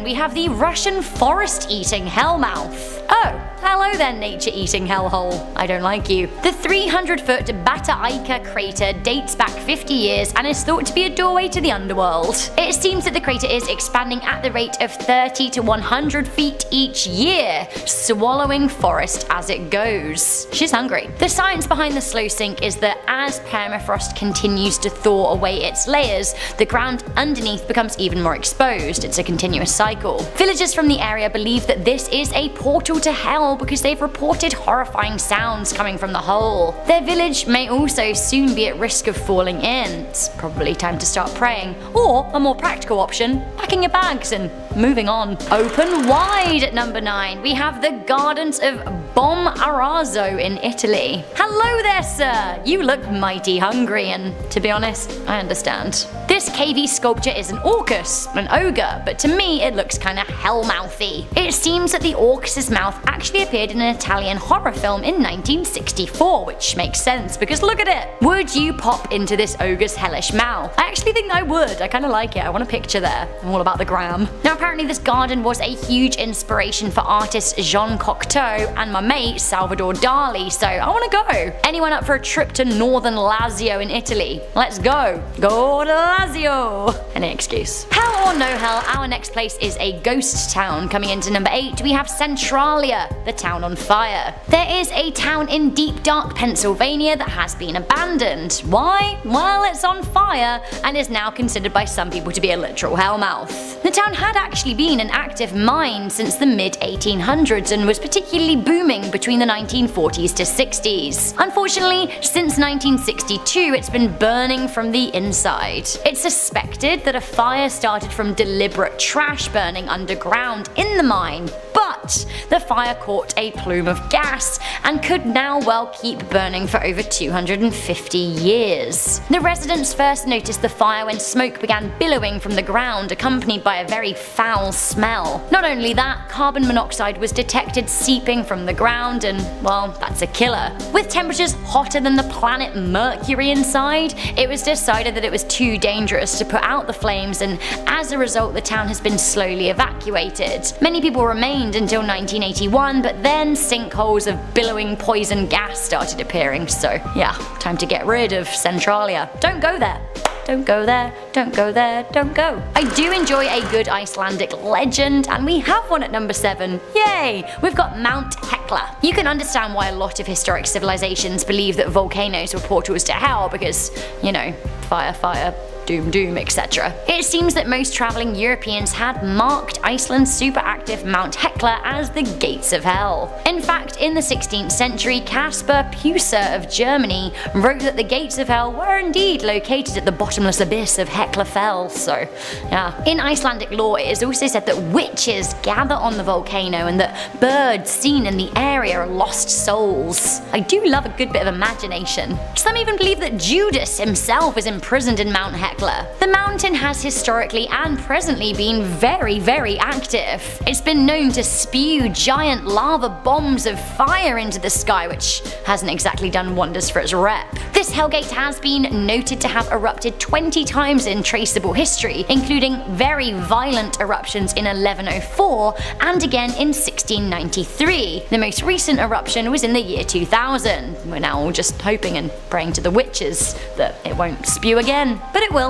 we have the Russian forest-eating hellmouth. Oh, hello there, nature-eating hellhole. I don't like you. The 300-foot Bata'ika crater dates back 50 years and is thought to be a doorway to the underworld. It seems that the crater is expanding at the rate of 30 to 100 feet each year, swallowing forest as it goes. She's hungry. The science behind the slow sink is that as permafrost continues to thaw away its layers, the ground underneath becomes even more exposed. It's a continuous cycle. Villagers from the area believe that this is a portal to hell because they've reported horrifying sounds coming from the hole. Their village may also soon be at risk of falling in. It's probably time to start praying. Or, a more practical option, packing your bags and moving on. Open wide at number 9. We have the gardens of Bomarzo in Italy. Hello there, sir! You look mighty hungry, and to be honest, I understand. This cavey sculpture is an orcus, an ogre, but to me it looks kinda hellmouthy. It seems that the orcus's mouth actually appeared in an Italian horror film in 1964, which makes sense because look at it! Would you pop into this ogre's hellish mouth? I actually think I would. I kinda like it. I want a picture there. I'm all about the gram. Now apparently this garden was a huge inspiration for artists Jean Cocteau and my mate Salvador Dali, so I wanna go. Anyone up for a trip to northern Lazio in Italy? Let's go. Go to Lazio! Any excuse. Hell or no hell, our next place is a ghost town. Coming into number 8, we have Centralia, the town on fire. There is a town in deep dark Pennsylvania that has been abandoned. Why? Well, it's on fire and is now considered by some people to be a literal hellmouth. The town had actually been an active mine since the mid-1800s and was particularly booming between the 1940s to 60s. Unfortunately, since 1962 it's been burning from the inside. It's suspected that a fire started from deliberate trash burning underground in the mine, but the fire caught a plume of gas and could now well keep burning for over 250 years. The residents first noticed the fire when smoke began billowing from the ground, accompanied by a very foul smell. Not only that, carbon monoxide was detected seeping from the ground and, well, that's a killer. With temperatures hotter than the planet Mercury inside, it was decided that it was too dangerous to put out the flames, and as a result the town has been slowly evacuated. Many people remained until 1981, but then sinkholes of billowing poison gas started appearing, so yeah, time to get rid of Centralia. Don't go there. Don't go there, don't go there, don't go. I do enjoy a good Icelandic legend, and we have one at number 7. Yay! We've got Mount Hekla. You can understand why a lot of historic civilizations believe that volcanoes were portals to hell because, you know, fire, fire, doom doom, etc. It seems that most travelling Europeans had marked Iceland's superactive Mount Hekla as the gates of hell. In fact, in the 16th century, Caspar Puser of Germany wrote that the gates of hell were indeed located at the bottomless abyss of Hekla Fell, so yeah. In Icelandic lore, it is also said that witches gather on the volcano and that birds seen in the area are lost souls. I do love a good bit of imagination. Some even believe that Judas himself is imprisoned in Mount Hekla. The mountain has historically and presently been very, very active. It's been known to spew giant lava bombs of fire into the sky, which hasn't exactly done wonders for its rep. This hellgate has been noted to have erupted 20 times in traceable history, including very violent eruptions in 1104 and again in 1693. The most recent eruption was in the year 2000. We're now all just hoping and praying to the witches that it won't spew again, but it will.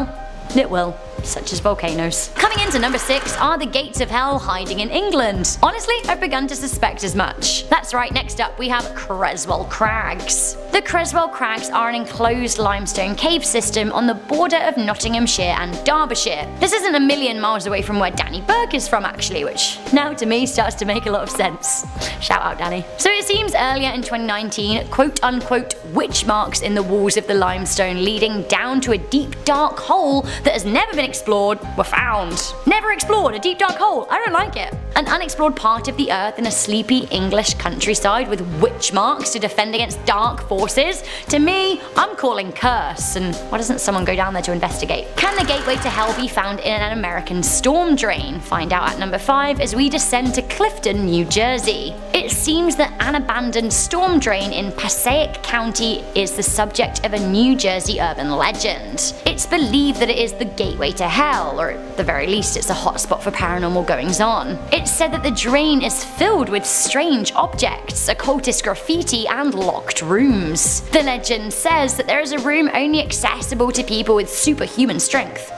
It will. Such as volcanoes. Coming into number 6 are the gates of hell hiding in England. Honestly, I've begun to suspect as much. That's right, next up we have Creswell Crags. The Creswell Crags are an enclosed limestone cave system on the border of Nottinghamshire and Derbyshire. This isn't a million miles away from where Danny Burke is from actually, which now to me starts to make a lot of sense. Shout out Danny. So it seems earlier in 2019, quote unquote witch marks in the walls of the limestone leading down to a deep dark hole that has never been explored were found. Never explored, a deep dark hole. I don't like it. An unexplored part of the earth in a sleepy English countryside with witch marks to defend against dark forces? To me, I'm calling curse, and why doesn't someone go down there to investigate? Can the gateway to hell be found in an American storm drain? Find out at number 5 as we descend to Clifton, New Jersey. It It seems that an abandoned storm drain in Passaic County is the subject of a New Jersey urban legend. It's believed that it is the gateway to hell, or at the very least it's a hotspot for paranormal goings-on. It's said that the drain is filled with strange objects, occultist graffiti, and locked rooms. The legend says that there is a room only accessible to people with superhuman strength.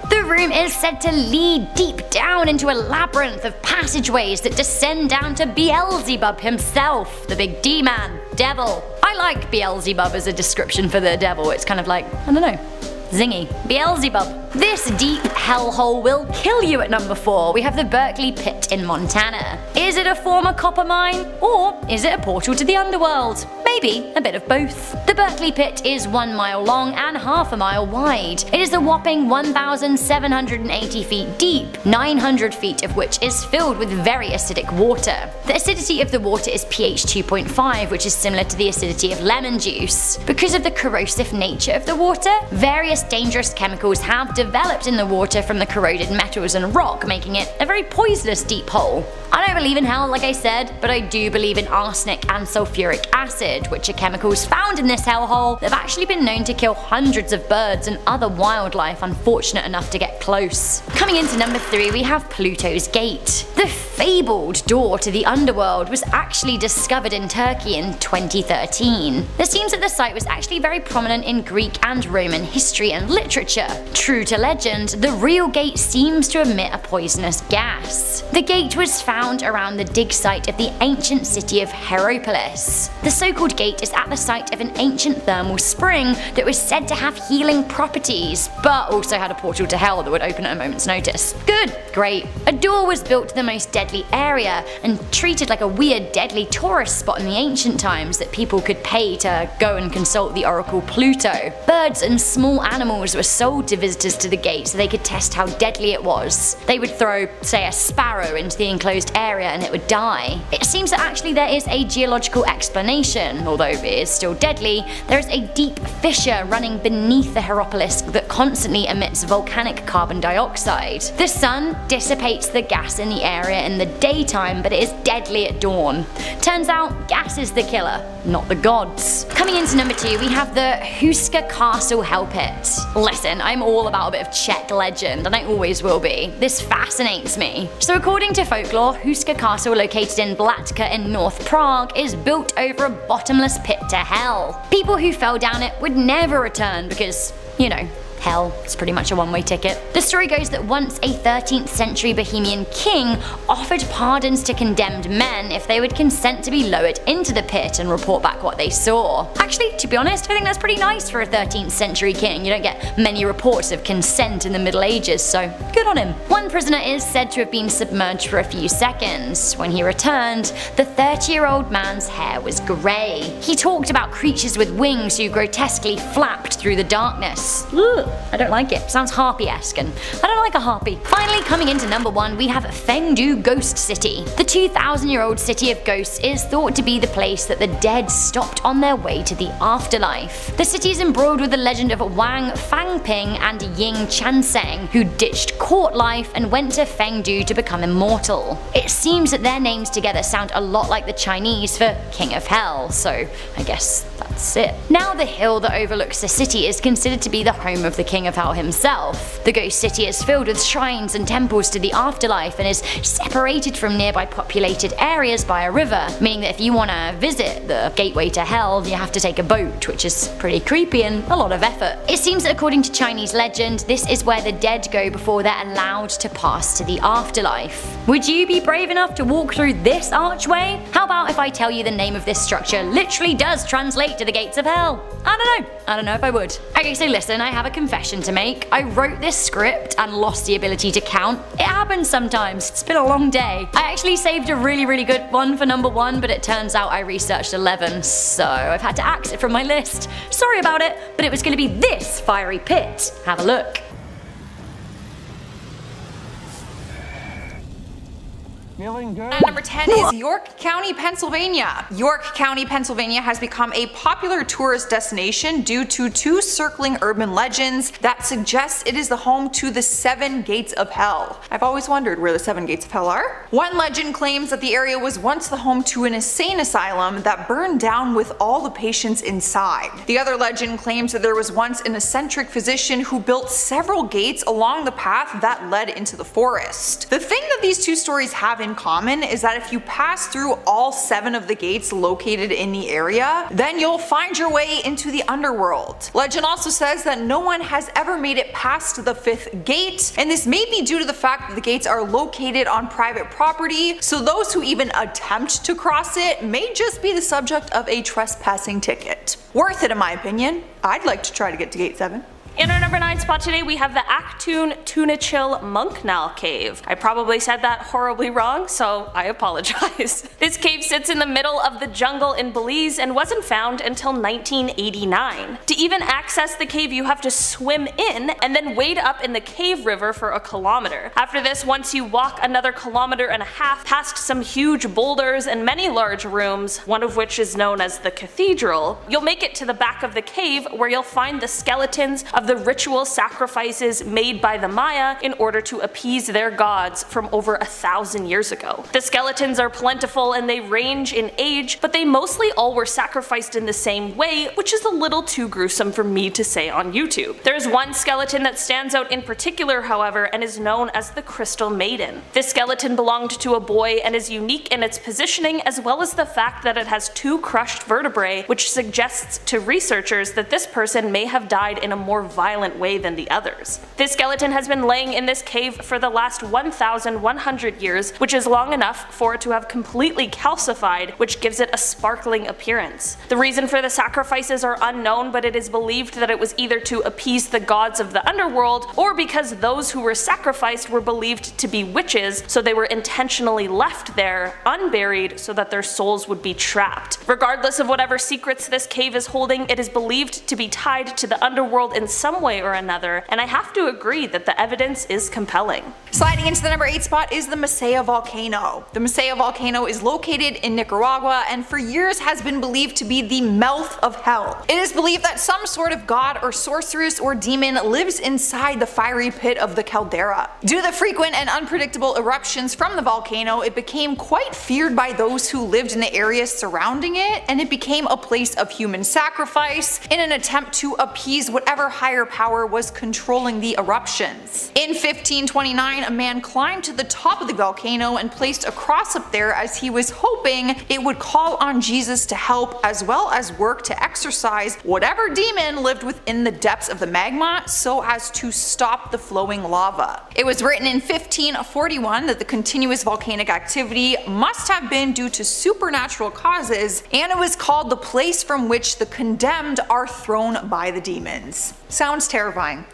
The room is said to lead deep down into a labyrinth of passageways that descend down to Beelzebub himself, the big D-man, devil. I like Beelzebub as a description for the devil. It's kind of like, I don't know, zingy. Beelzebub. This deep hellhole will kill you at number 4. We have the Berkeley Pit in Montana. Is it a former copper mine? Or is it a portal to the underworld? Maybe a bit of both. The Berkeley Pit is 1 mile long and half a mile wide. It is a whopping 1,780 feet deep, 900 feet of which is filled with very acidic water. The acidity of the water is pH 2.5, which is similar to the acidity of lemon juice. Because of the corrosive nature of the water, various dangerous chemicals have developed in the water from the corroded metals and rock, making it a very poisonous deep hole. I don't believe in hell, like I said, but I do believe in arsenic and sulfuric acid, which are chemicals found in this hellhole that have actually been known to kill hundreds of birds and other wildlife unfortunate enough to get close. Coming into number 3, we have Pluto's Gate. The fabled door to the underworld was actually discovered in Turkey in 2013. It seems that the site was actually very prominent in Greek and Roman history and literature. True to legend, the real gate seems to emit a poisonous gas. The gate was found around the dig site of the ancient city of Hierapolis. The so-called gate is at the site of an ancient thermal spring that was said to have healing properties, but also had a portal to hell that would open at a moment's notice. Good, great. A door was built to the most deadly area and treated like a weird deadly tourist spot in the ancient times that people could pay to go and consult the oracle Pluto. Birds and small animals were sold to visitors to the gate so they could test how deadly it was. They would throw, say, a sparrow into the enclosed area and it would die. It seems that actually there is a geological explanation. Although it is still deadly, there is a deep fissure running beneath the Hierapolis that constantly emits volcanic carbon dioxide. The sun dissipates the gas in the area in the daytime, but it is deadly at dawn. Turns out, gas is the killer, not the gods. Coming into number 2, we have the Houska Castle Hell Pit. Listen, I'm all about a bit of Czech legend, and I always will be. This fascinates me. So according to folklore, Houska Castle, located in Blatka in North Prague, is built over a bottomless pit to hell. People who fell down it would never return because, you know, hell is pretty much a one-way ticket. The story goes that once a 13th century Bohemian king offered pardons to condemned men if they would consent to be lowered into the pit and report back what they saw. Actually, to be honest, I think that's pretty nice for a 13th century king. You don't get many reports of consent in the Middle Ages, so good on him. One prisoner is said to have been submerged for a few seconds. When he returned, the 30-year-old man's hair was grey. He talked about creatures with wings who grotesquely flapped through the darkness. Ugh. I don't like it. Sounds harpy-esque, and I don't like a harpy. Finally, coming into number 1, we have Fengdu Ghost City. The 2,000-year-old city of ghosts is thought to be the place that the dead stopped on their way to the afterlife. The city is embroiled with the legend of Wang Fangping and Ying Chanseng, who ditched court life and went to Fengdu to become immortal. It seems that their names together sound a lot like the Chinese for King of Hell, so I guess that's it. Now the hill that overlooks the city is considered to be the home of the King of Hell himself. The ghost city is filled with shrines and temples to the afterlife and is separated from nearby populated areas by a river, meaning that if you want to visit the gateway to hell, you have to take a boat, which is pretty creepy and a lot of effort. It seems that according to Chinese legend, this is where the dead go before they're allowed to pass to the afterlife. Would you be brave enough to walk through this archway? How about if I tell you the name of this structure literally does translate to the gates of hell? I don't know if I would. Okay, so listen, I have a confession to make. I wrote this script and lost the ability to count. It happens sometimes. It's been a long day. I actually saved a really good one for number 1, but it turns out I researched 11, so I've had to axe it from my list. Sorry about it, but it was going to be this fiery pit. Have a look. Feeling good? And number 10 is York County, Pennsylvania. York County, Pennsylvania has become a popular tourist destination due to two circling urban legends that suggest it is the home to the 7 gates of hell. I've always wondered where the 7 gates of hell are. One legend claims that the area was once the home to an insane asylum that burned down with all the patients inside. The other legend claims that there was once an eccentric physician who built several gates along the path that led into the forest. The thing that these two stories have in common is that if you pass through all 7 of the gates located in the area, then you'll find your way into the underworld. Legend also says that no one has ever made it past the 5th gate, and this may be due to the fact that the gates are located on private property, so those who even attempt to cross it may just be the subject of a trespassing ticket. Worth it in my opinion. I'd like to try to get to gate 7. In our number 9 spot today, we have the Actun Tunichil Muknal cave. I probably said that horribly wrong, so I apologize. This cave sits in the middle of the jungle in Belize and wasn't found until 1989. To even access the cave, you have to swim in and then wade up in the cave river for a kilometer. After this, once you walk another kilometer and a half past some huge boulders and many large rooms, one of which is known as the cathedral, you'll make it to the back of the cave where you'll find the skeletons of the ritual sacrifices made by the Maya in order to appease their gods from over 1,000 years ago. The skeletons are plentiful and they range in age, but they mostly all were sacrificed in the same way, which is a little too gruesome for me to say on YouTube. There's one skeleton that stands out in particular, however, and is known as the Crystal Maiden. This skeleton belonged to a boy and is unique in its positioning, as well as the fact that it has 2 crushed vertebrae, which suggests to researchers that this person may have died in a more violent way than the others. This skeleton has been laying in this cave for the last 1,100 years, which is long enough for it to have completely calcified, which gives it a sparkling appearance. The reason for the sacrifices are unknown, but it is believed that it was either to appease the gods of the underworld, or because those who were sacrificed were believed to be witches, so they were intentionally left there, unburied, so that their souls would be trapped. Regardless of whatever secrets this cave is holding, it is believed to be tied to the underworld in some way or another, and I have to agree that the evidence is compelling. Sliding into the number 8 spot is the Masaya volcano. The Masaya volcano is located in Nicaragua and for years has been believed to be the mouth of hell. It is believed that some sort of god or sorceress or demon lives inside the fiery pit of the caldera. Due to the frequent and unpredictable eruptions from the volcano, it became quite feared by those who lived in the areas surrounding it, and it became a place of human sacrifice in an attempt to appease whatever higher power was controlling the eruptions. In 1529, a man climbed to the top of the volcano and placed a cross up there as he was hoping it would call on Jesus to help, as well as work to exorcise whatever demon lived within the depths of the magma so as to stop the flowing lava. It was written in 1541 that the continuous volcanic activity must have been due to supernatural causes, and it was called the place from which the condemned are thrown by the demons. Sounds terrifying.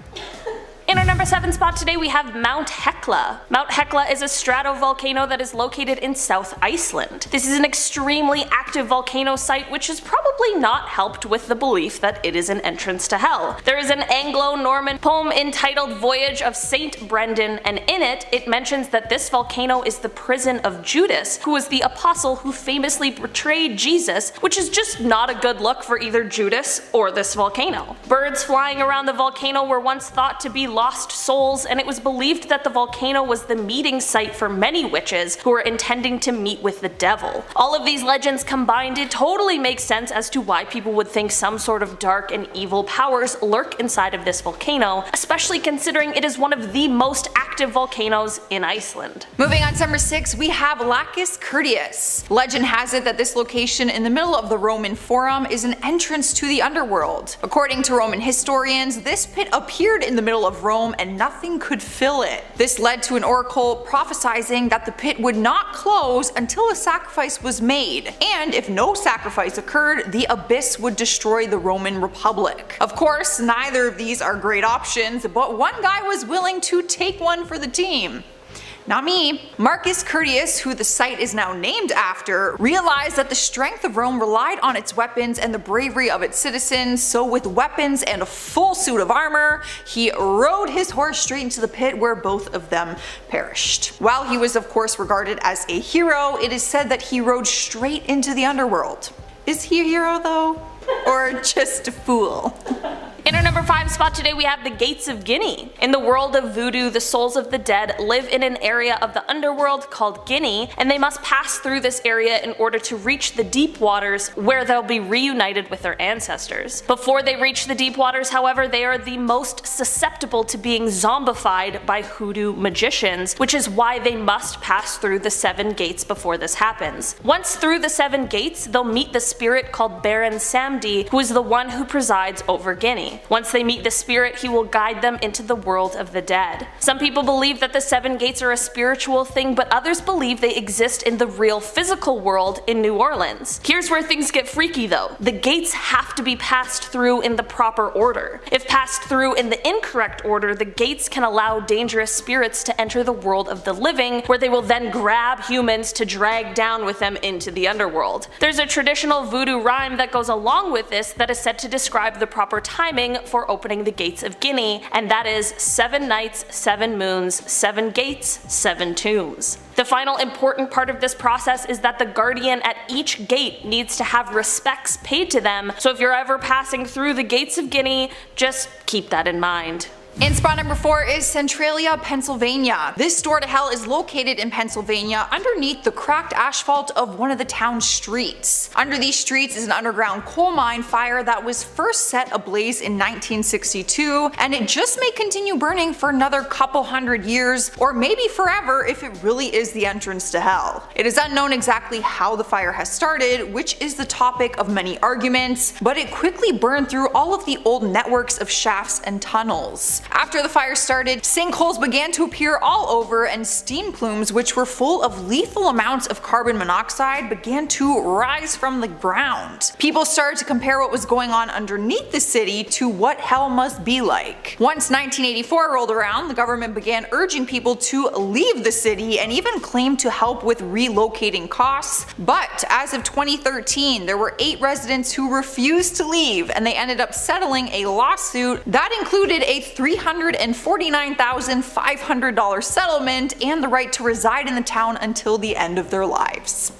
In our number 7 spot today, we have Mount Hekla. Mount Hekla is a stratovolcano that is located in South Iceland. This is an extremely active volcano site, which has probably not helped with the belief that it is an entrance to hell. There is an Anglo-Norman poem entitled Voyage of Saint Brendan, and in it, it mentions that this volcano is the prison of Judas, who was the apostle who famously betrayed Jesus, which is just not a good look for either Judas or this volcano. Birds flying around the volcano were once thought to be lost souls, and it was believed that the volcano was the meeting site for many witches who were intending to meet with the devil. All of these legends combined, it totally makes sense as to why people would think some sort of dark and evil powers lurk inside of this volcano, especially considering it is one of the most active volcanoes in Iceland. Moving on to number 6, we have Lacus Curtius. Legend has it that this location in the middle of the Roman Forum is an entrance to the underworld. According to Roman historians, this pit appeared in the middle of Rome and nothing could fill it. This led to an oracle prophesizing that the pit would not close until a sacrifice was made, and if no sacrifice occurred, the abyss would destroy the Roman Republic. Of course, neither of these are great options, but one guy was willing to take one for the team. Not me. Marcus Curtius, who the site is now named after, realized that the strength of Rome relied on its weapons and the bravery of its citizens, so with weapons and a full suit of armor, he rode his horse straight into the pit where both of them perished. While he was of course regarded as a hero, it is said that he rode straight into the underworld. Is he a hero though? Or just a fool? In our number 5 spot today we have the Gates of Guinea. In the world of voodoo, the souls of the dead live in an area of the underworld called Guinea, and they must pass through this area in order to reach the deep waters where they'll be reunited with their ancestors. Before they reach the deep waters, however, they are the most susceptible to being zombified by hoodoo magicians, which is why they must pass through the 7 gates before this happens. Once through the 7 gates, they'll meet the spirit called Baron Samedi, who is the one who presides over Guinea. Once they meet the spirit, he will guide them into the world of the dead. Some people believe that the 7 gates are a spiritual thing, but others believe they exist in the real physical world in New Orleans. Here's where things get freaky though. The gates have to be passed through in the proper order. If passed through in the incorrect order, the gates can allow dangerous spirits to enter the world of the living, where they will then grab humans to drag down with them into the underworld. There's a traditional voodoo rhyme that goes along with this that is said to describe the proper timing for opening the gates of Guinea, and that is 7 nights, 7 moons, 7 gates, 7 tombs. The final important part of this process is that the guardian at each gate needs to have respects paid to them, so if you're ever passing through the gates of Guinea, just keep that in mind. In spot number 4 is Centralia, Pennsylvania. This door to hell is located in Pennsylvania underneath the cracked asphalt of one of the town's streets. Under these streets is an underground coal mine fire that was first set ablaze in 1962, and it just may continue burning for another couple hundred years, or maybe forever if it really is the entrance to hell. It is unknown exactly how the fire has started, which is the topic of many arguments, but it quickly burned through all of the old networks of shafts and tunnels. After the fire started, sinkholes began to appear all over, and steam plumes, which were full of lethal amounts of carbon monoxide, began to rise from the ground. People started to compare what was going on underneath the city to what hell must be like. Once 1984 rolled around, the government began urging people to leave the city and even claimed to help with relocating costs, but as of 2013 there were 8 residents who refused to leave, and they ended up settling a lawsuit that included a $349,500 settlement and the right to reside in the town until the end of their lives.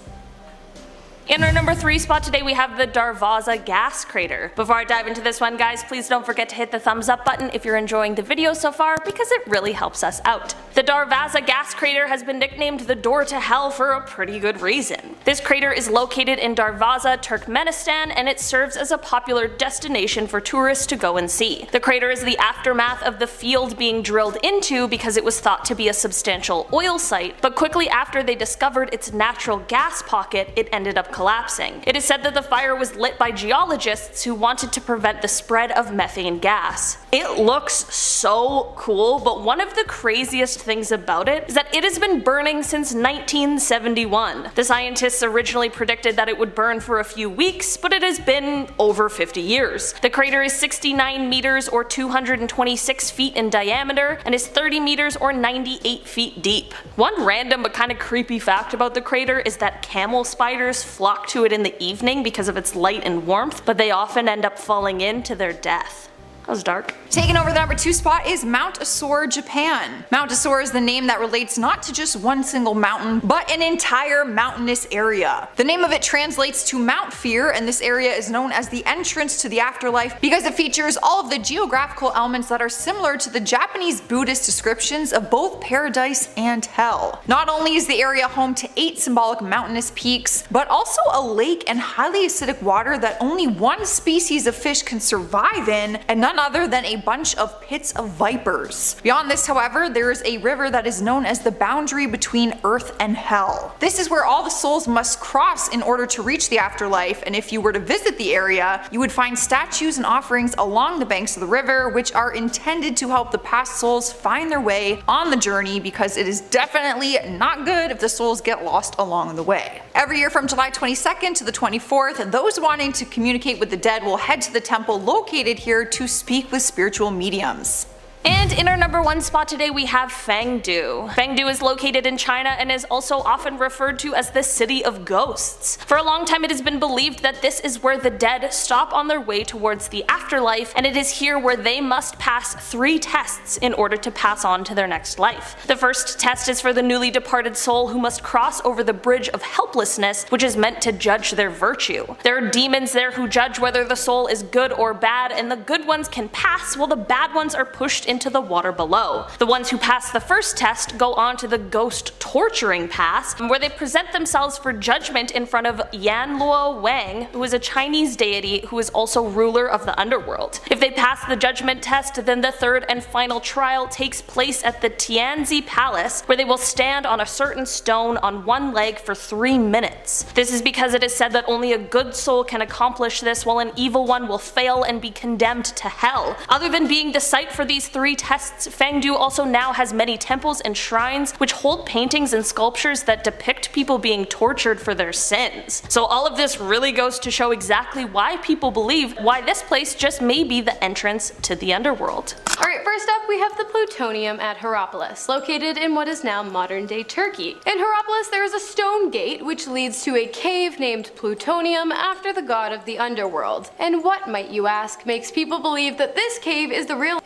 In our number 3 spot today we have the Darvaza gas crater. Before I dive into this one guys, please don't forget to hit the thumbs up button if you're enjoying the video so far, because it really helps us out. The Darvaza gas crater has been nicknamed the door to hell for a pretty good reason. This crater is located in Darvaza, Turkmenistan, and it serves as a popular destination for tourists to go and see. The crater is the aftermath of the field being drilled into because it was thought to be a substantial oil site, but quickly after they discovered its natural gas pocket, it ended up collapsing. It is said that the fire was lit by geologists who wanted to prevent the spread of methane gas. It looks so cool, but one of the craziest things about it is that it has been burning since 1971. The scientists originally predicted that it would burn for a few weeks, but it has been over 50 years. The crater is 69 meters or 226 feet in diameter and is 30 meters or 98 feet deep. One random but kind of creepy fact about the crater is that camel spiders flock to it in the evening because of its light and warmth, but they often end up falling in to their death. That was dark. Taking over the number 2 spot is Mount Osore, Japan. Mount Osore is the name that relates not to just one single mountain, but an entire mountainous area. The name of it translates to Mount Fear, and this area is known as the entrance to the afterlife because it features all of the geographical elements that are similar to the Japanese Buddhist descriptions of both paradise and hell. Not only is the area home to 8 symbolic mountainous peaks, but also a lake and highly acidic water that only one species of fish can survive in, and none other than a bunch of pits of vipers. Beyond this, however, there is a river that is known as the boundary between earth and hell. This is where all the souls must cross in order to reach the afterlife, and if you were to visit the area, you would find statues and offerings along the banks of the river, which are intended to help the past souls find their way on the journey, because it is definitely not good if the souls get lost along the way. Every year from July 22nd to the 24th, those wanting to communicate with the dead will head to the temple located here to speak with spiritual mediums. And in our number 1 spot today we have Fengdu. Fengdu is located in China and is also often referred to as the City of Ghosts. For a long time it has been believed that this is where the dead stop on their way towards the afterlife, and it is here where they must pass 3 tests in order to pass on to their next life. The first test is for the newly departed soul who must cross over the bridge of helplessness, which is meant to judge their virtue. There are demons there who judge whether the soul is good or bad, and the good ones can pass while the bad ones are pushed into the water below. The ones who pass the first test go on to the ghost torturing pass, where they present themselves for judgment in front of Yanluo Wang, who is a Chinese deity who is also ruler of the underworld. If they pass the judgment test, then the third and final trial takes place at the Tianzi Palace, where they will stand on a certain stone on one leg for 3 minutes. This is because it is said that only a good soul can accomplish this, while an evil one will fail and be condemned to hell. Other than being the site for these 3 tests, Fengdu also now has many temples and shrines which hold paintings and sculptures that depict people being tortured for their sins. So all of this really goes to show exactly why people believe why this place just may be the entrance to the underworld. Alright, first up we have the plutonium at Hierapolis, located in what is now modern day Turkey. In Hierapolis there is a stone gate which leads to a cave named Plutonium after the god of the underworld. And what, might you ask, makes people believe that this cave is the real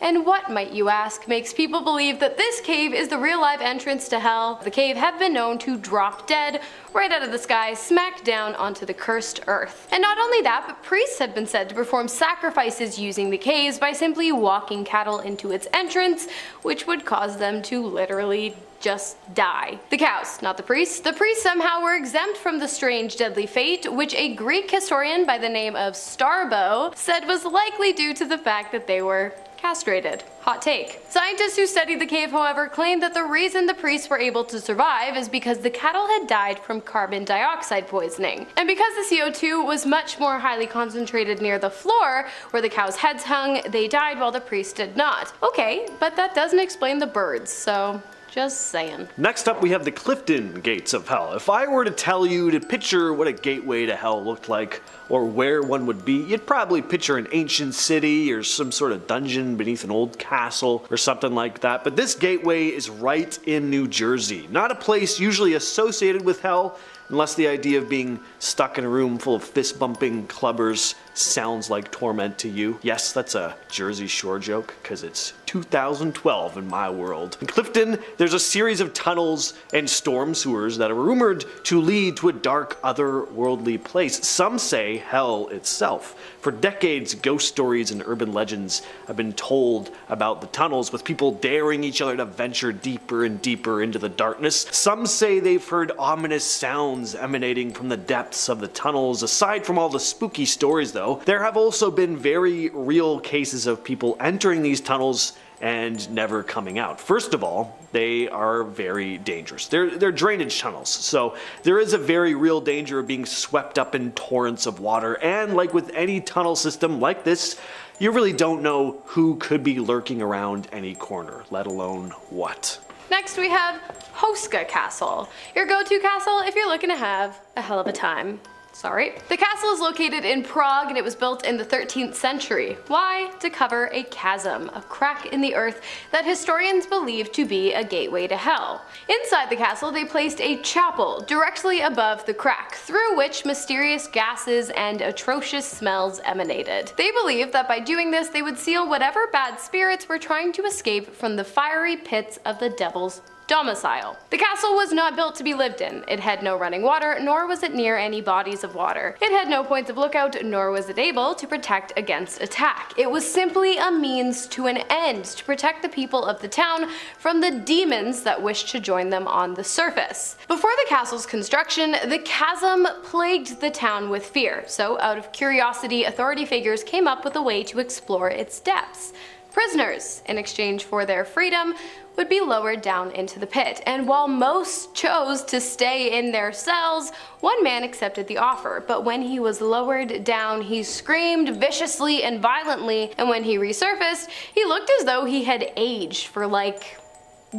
live entrance to hell? The cave have been known to drop dead right out of the sky, smack down onto the cursed earth. And not only that, but priests have been said to perform sacrifices using the caves by simply walking cattle into its entrance, which would cause them to literally just die. The cows, not the priests. The priests somehow were exempt from the strange deadly fate, which a Greek historian by the name of Strabo said was likely due to the fact that they were castrated. Hot take. Scientists who studied the cave, however, claimed that the reason the priests were able to survive is because the cattle had died from carbon dioxide poisoning. And because the CO2 was much more highly concentrated near the floor, where the cows' heads hung, they died while the priests did not. Okay, but that doesn't explain the birds, so just saying. Next up we have the Clifton gates of hell. If I were to tell you to picture what a gateway to hell looked like, or where one would be, you'd probably picture an ancient city or some sort of dungeon beneath an old castle or something like that. But this gateway is right in New Jersey. Not a place usually associated with hell, unless the idea of being stuck in a room full of fist-bumping clubbers sounds like torment to you. Yes, that's a Jersey Shore joke, because it's 2012 in my world. In Clifton, there's a series of tunnels and storm sewers that are rumored to lead to a dark, otherworldly place. Some say hell itself. For decades, ghost stories and urban legends have been told about the tunnels, with people daring each other to venture deeper and deeper into the darkness. Some say they've heard ominous sounds emanating from the depths of the tunnels. Aside from all the spooky stories though, there have also been very real cases of people entering these tunnels and never coming out. First of all, they are very dangerous. They're drainage tunnels, so there is a very real danger of being swept up in torrents of water, and like with any tunnel system like this, you really don't know who could be lurking around any corner, let alone what. Next we have Houska Castle, your go-to castle if you're looking to have a hell of a time. Sorry. The castle is located in Prague and it was built in the 13th century. Why? To cover a chasm, a crack in the earth that historians believe to be a gateway to hell. Inside the castle they placed a chapel directly above the crack, through which mysterious gases and atrocious smells emanated. They believed that by doing this they would seal whatever bad spirits were trying to escape from the fiery pits of the devil's domicile. The castle was not built to be lived in. It had no running water, nor was it near any bodies of water. It had no points of lookout, nor was it able to protect against attack. It was simply a means to an end, to protect the people of the town from the demons that wished to join them on the surface. Before the castle's construction, the chasm plagued the town with fear, so out of curiosity, authority figures came up with a way to explore its depths. Prisoners, in exchange for their freedom, would be lowered down into the pit, and while most chose to stay in their cells, one man accepted the offer, but when he was lowered down, he screamed viciously and violently, and when he resurfaced, he looked as though he had aged for like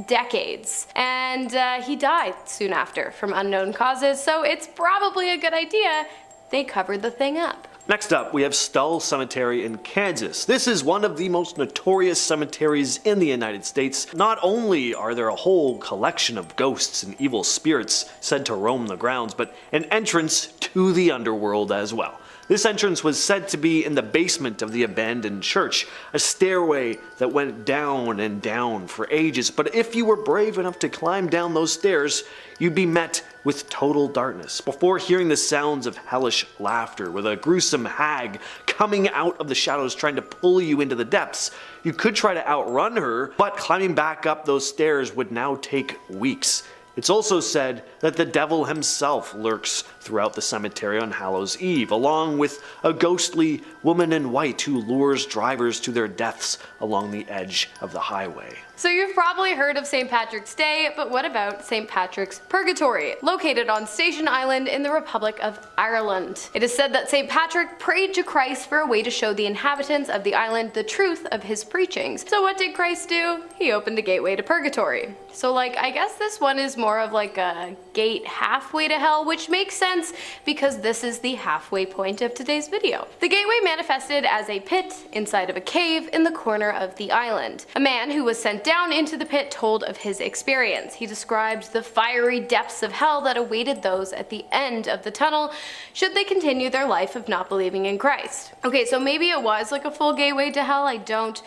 decades, and he died soon after from unknown causes, so it's probably a good idea they covered the thing up. Next up, we have Stull Cemetery in Kansas. This is one of the most notorious cemeteries in the United States. Not only are there a whole collection of ghosts and evil spirits said to roam the grounds, but an entrance to the underworld as well. This entrance was said to be in the basement of the abandoned church, a stairway that went down and down for ages, but if you were brave enough to climb down those stairs, you'd be met with total darkness, before hearing the sounds of hellish laughter with a gruesome hag coming out of the shadows trying to pull you into the depths. You could try to outrun her, but climbing back up those stairs would now take weeks. It's also said that the devil himself lurks throughout the cemetery on Hallows Eve, along with a ghostly woman in white who lures drivers to their deaths along the edge of the highway. So you've probably heard of St. Patrick's Day, but what about St. Patrick's Purgatory, located on Station Island in the Republic of Ireland? It is said that St. Patrick prayed to Christ for a way to show the inhabitants of the island the truth of his preachings. So what did Christ do? He opened a gateway to purgatory. So I guess this one is more of like a gate halfway to hell, which makes sense because this is the halfway point of today's video. The gateway manifested as a pit inside of a cave in the corner of the island. A man who was sent down into the pit told of his experience. He described the fiery depths of hell that awaited those at the end of the tunnel should they continue their life of not believing in Christ. Okay, so maybe it was like a full gateway to hell. I don't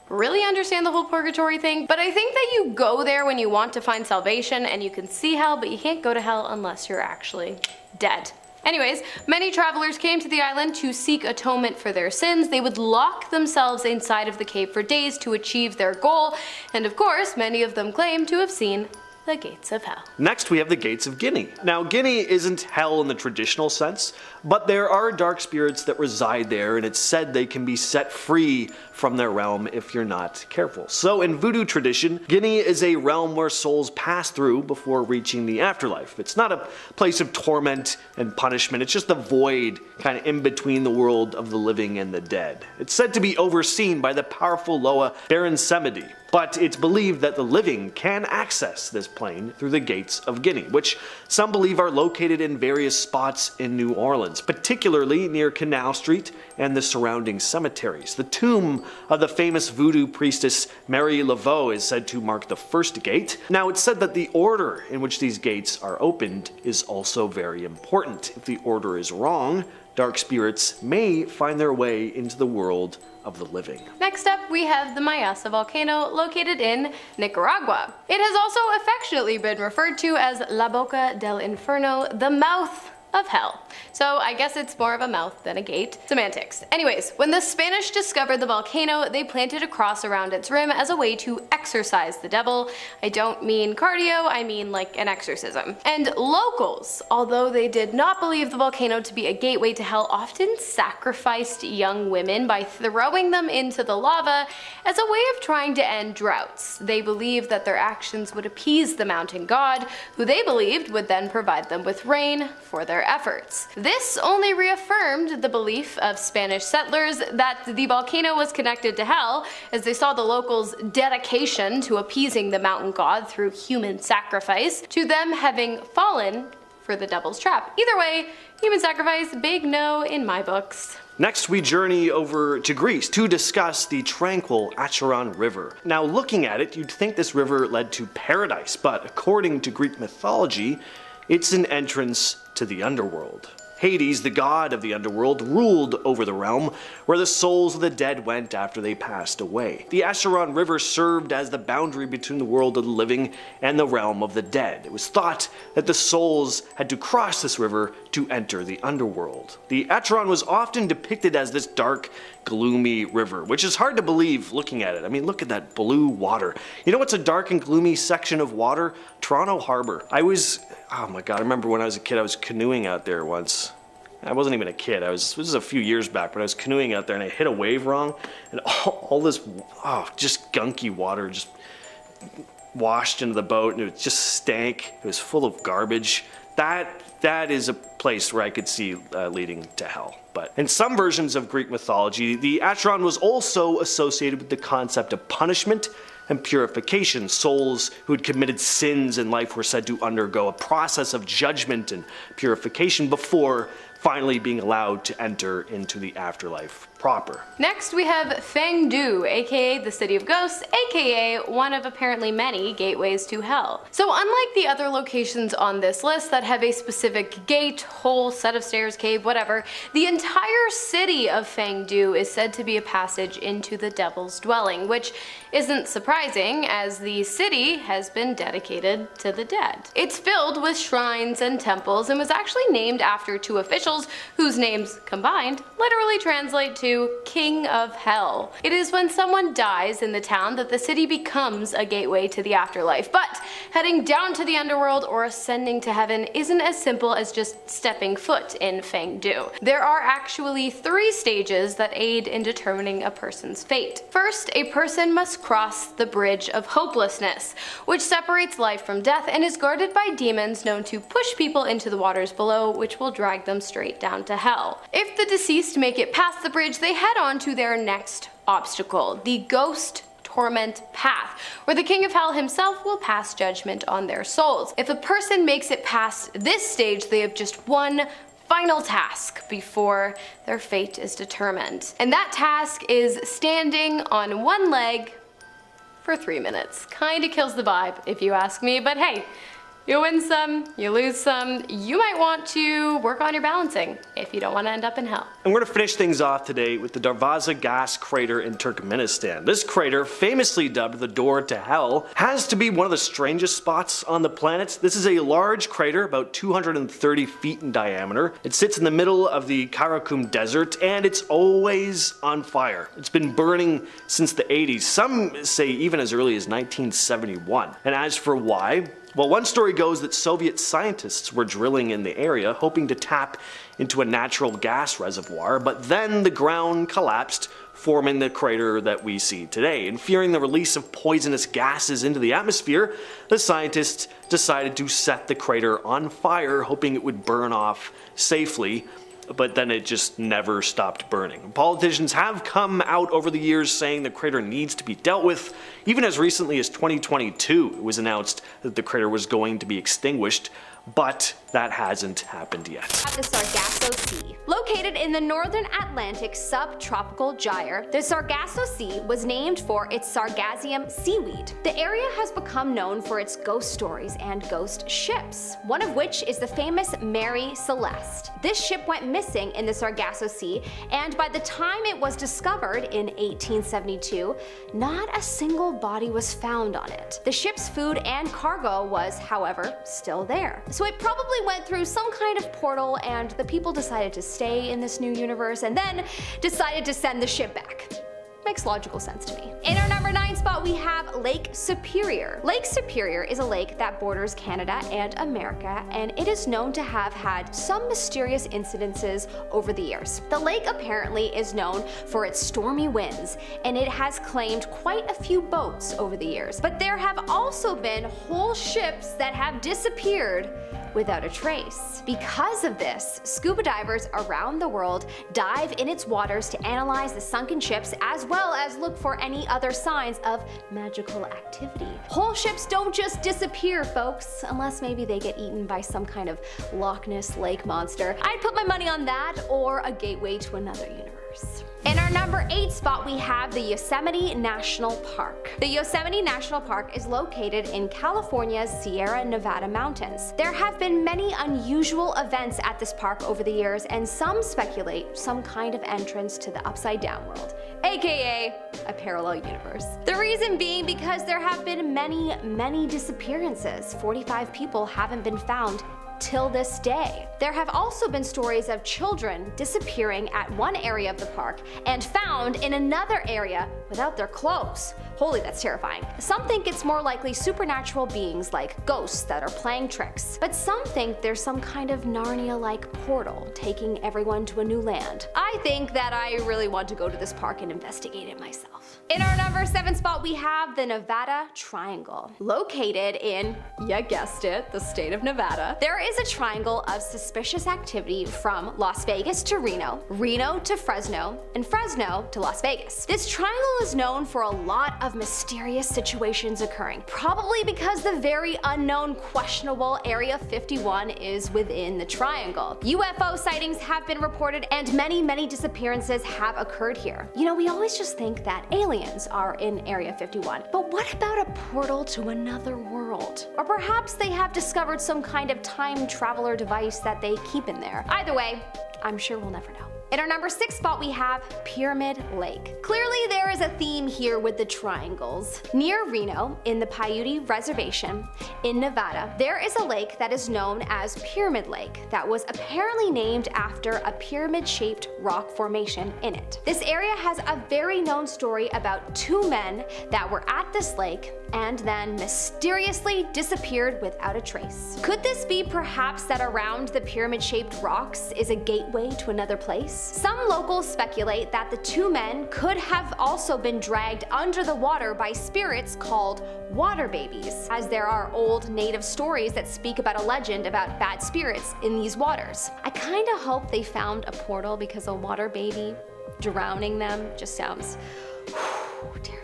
really understand the whole purgatory thing, but I think that you go there when you want to find salvation and you can see hell, but you can't go to hell unless you're actually dead. Anyways, many travelers came to the island to seek atonement for their sins. They would lock themselves inside of the cave for days to achieve their goal, and of course, many of them claim to have seen the gates of hell. Next, we have the gates of Guinea. Now, Guinea isn't hell in the traditional sense, but there are dark spirits that reside there, and it's said they can be set free from their realm if you're not careful. So in voodoo tradition, Guinea is a realm where souls pass through before reaching the afterlife. It's not a place of torment and punishment, it's just a void kind of in between the world of the living and the dead. It's said to be overseen by the powerful Loa Baron Semedi, but it's believed that the living can access this plane through the gates of Guinea, which some believe are located in various spots in New Orleans, particularly near Canal Street and the surrounding cemeteries. The tomb of the famous voodoo priestess Mary Laveau is said to mark the first gate. Now, it's said that the order in which these gates are opened is also very important. If the order is wrong, dark spirits may find their way into the world of the living. Next up, we have the Masaya volcano located in Nicaragua. It has also affectionately been referred to as La Boca del Inferno, the mouth of hell. So I guess it's more of a mouth than a gate. Semantics. Anyways, when the Spanish discovered the volcano, they planted a cross around its rim as a way to exorcise the devil. I don't mean cardio, I mean like an exorcism. And locals, although they did not believe the volcano to be a gateway to hell, often sacrificed young women by throwing them into the lava as a way of trying to end droughts. They believed that their actions would appease the mountain god, who they believed would then provide them with rain for their efforts. This only reaffirmed the belief of Spanish settlers that the volcano was connected to hell, as they saw the locals' dedication to appeasing the mountain god through human sacrifice, to them having fallen for the devil's trap. Either way, human sacrifice, big no in my books. Next, we journey over to Greece to discuss the tranquil Acheron River. Now, looking at it, you'd think this river led to paradise, but according to Greek mythology, it's an entrance to the underworld. Hades, the god of the underworld, ruled over the realm where the souls of the dead went after they passed away. The Acheron River served as the boundary between the world of the living and the realm of the dead. It was thought that the souls had to cross this river to enter the underworld. The Acheron was often depicted as this dark, gloomy river, which is hard to believe looking at it. I mean, look at that blue water. You know what's a dark and gloomy section of water? Toronto Harbor. Oh my god, I remember when I was a kid, I was canoeing out there once. I wasn't even a kid, this was a few years back, but I was canoeing out there and I hit a wave wrong, and all this, just gunky water just washed into the boat, and it just stank. It was full of garbage. That is a place where I could see leading to hell. But in some versions of Greek mythology, the Acheron was also associated with the concept of punishment and purification. Souls who had committed sins in life were said to undergo a process of judgment and purification before finally being allowed to enter into the afterlife proper. Next we have Fengdu, aka the City of Ghosts, aka one of apparently many gateways to hell. So unlike the other locations on this list that have a specific gate, hole, set of stairs, cave, whatever, the entire city of Fengdu is said to be a passage into the devil's dwelling, which isn't surprising as the city has been dedicated to the dead. It's filled with shrines and temples and was actually named after two officials whose names combined literally translate to King of Hell. It is when someone dies in the town that the city becomes a gateway to the afterlife, but heading down to the underworld or ascending to heaven isn't as simple as just stepping foot in Fengdu. There are actually 3 stages that aid in determining a person's fate. First, a person must cross the bridge of hopelessness, which separates life from death and is guarded by demons known to push people into the waters below, which will drag them straight down to hell. If the deceased make it past the bridge, they head on to their next obstacle, the ghost torment path, where the King of Hell himself will pass judgment on their souls. If a person makes it past this stage, they have just one final task before their fate is determined. And that task is standing on one leg for 3 minutes. Kinda kills the vibe if you ask me, but hey, you win some, you lose some. You might want to work on your balancing if you don't want to end up in hell. And we're going to finish things off today with the Darvaza gas crater in Turkmenistan. This crater, famously dubbed the door to hell, has to be one of the strangest spots on the planet. This is a large crater, about 230 feet in diameter. It sits in the middle of the Karakum Desert, and it's always on fire. It's been burning since the 80s, some say even as early as 1971. And as for why? Well, one story goes that Soviet scientists were drilling in the area, hoping to tap into a natural gas reservoir, but then the ground collapsed, forming the crater that we see today. And fearing the release of poisonous gases into the atmosphere, the scientists decided to set the crater on fire, hoping it would burn off safely. But then it just never stopped burning. Politicians have come out over the years saying the crater needs to be dealt with. Even as recently as 2022, it was announced that the crater was going to be extinguished, but that hasn't happened yet. The Sargasso Sea. Located in the northern Atlantic subtropical gyre, the Sargasso Sea was named for its Sargassum seaweed. The area has become known for its ghost stories and ghost ships, one of which is the famous Mary Celeste. This ship went missing in the Sargasso Sea, and by the time it was discovered in 1872, not a single body was found on it. The ship's food and cargo was, however, still there. So it probably went through some kind of portal, and the people decided to stay in this new universe and then decided to send the ship back. Makes logical sense to me. In our number 9 spot, we have Lake Superior. Lake Superior is a lake that borders Canada and America, and it is known to have had some mysterious incidences over the years. The lake apparently is known for its stormy winds, and it has claimed quite a few boats over the years. But there have also been whole ships that have disappeared without a trace. Because of this, scuba divers around the world dive in its waters to analyze the sunken ships as well as look for any other signs of magical activity. Whole ships don't just disappear, folks, unless maybe they get eaten by some kind of Loch Ness Lake monster. I'd put my money on that or a gateway to another universe. In our number 8 spot, we have the Yosemite National Park. The Yosemite National Park is located in California's Sierra Nevada mountains. There have been many unusual events at this park over the years, and some speculate some kind of entrance to the upside down world, aka a parallel universe. The reason being because there have been many disappearances. 45 people haven't been found till this day. There have also been stories of children disappearing at one area of the park and found in another area without their clothes. Holy, that's terrifying. Some think it's more likely supernatural beings like ghosts that are playing tricks, but some think there's some kind of Narnia-like portal taking everyone to a new land. I think that I really want to go to this park and investigate it myself. In our number 7 spot, we have the Nevada Triangle. Located in, you guessed it, the state of Nevada, there is a triangle of suspicious activity from Las Vegas to Reno, Reno to Fresno, and Fresno to Las Vegas. This triangle is known for a lot of mysterious situations occurring, probably because the very unknown questionable Area 51 is within the triangle. UFO sightings have been reported and many disappearances have occurred here. You know, we always just think that aliens are in Area 51, but what about a portal to another world? Or perhaps they have discovered some kind of time traveler device that they keep in there. Either way, I'm sure we'll never know. In our number 6 spot, we have Pyramid Lake. Clearly there is a theme here with the triangles. Near Reno, in the Paiute Reservation in Nevada, there is a lake that is known as Pyramid Lake that was apparently named after a pyramid-shaped rock formation in it. This area has a very known story about 2 men that were at this lake and then mysteriously disappeared without a trace. Could this be perhaps that around the pyramid-shaped rocks is a gateway to another place? Some locals speculate that the 2 men could have also been dragged under the water by spirits called water babies, as there are old native stories that speak about a legend about bad spirits in these waters. I kinda hope they found a portal, because a water baby drowning them just sounds terrifying.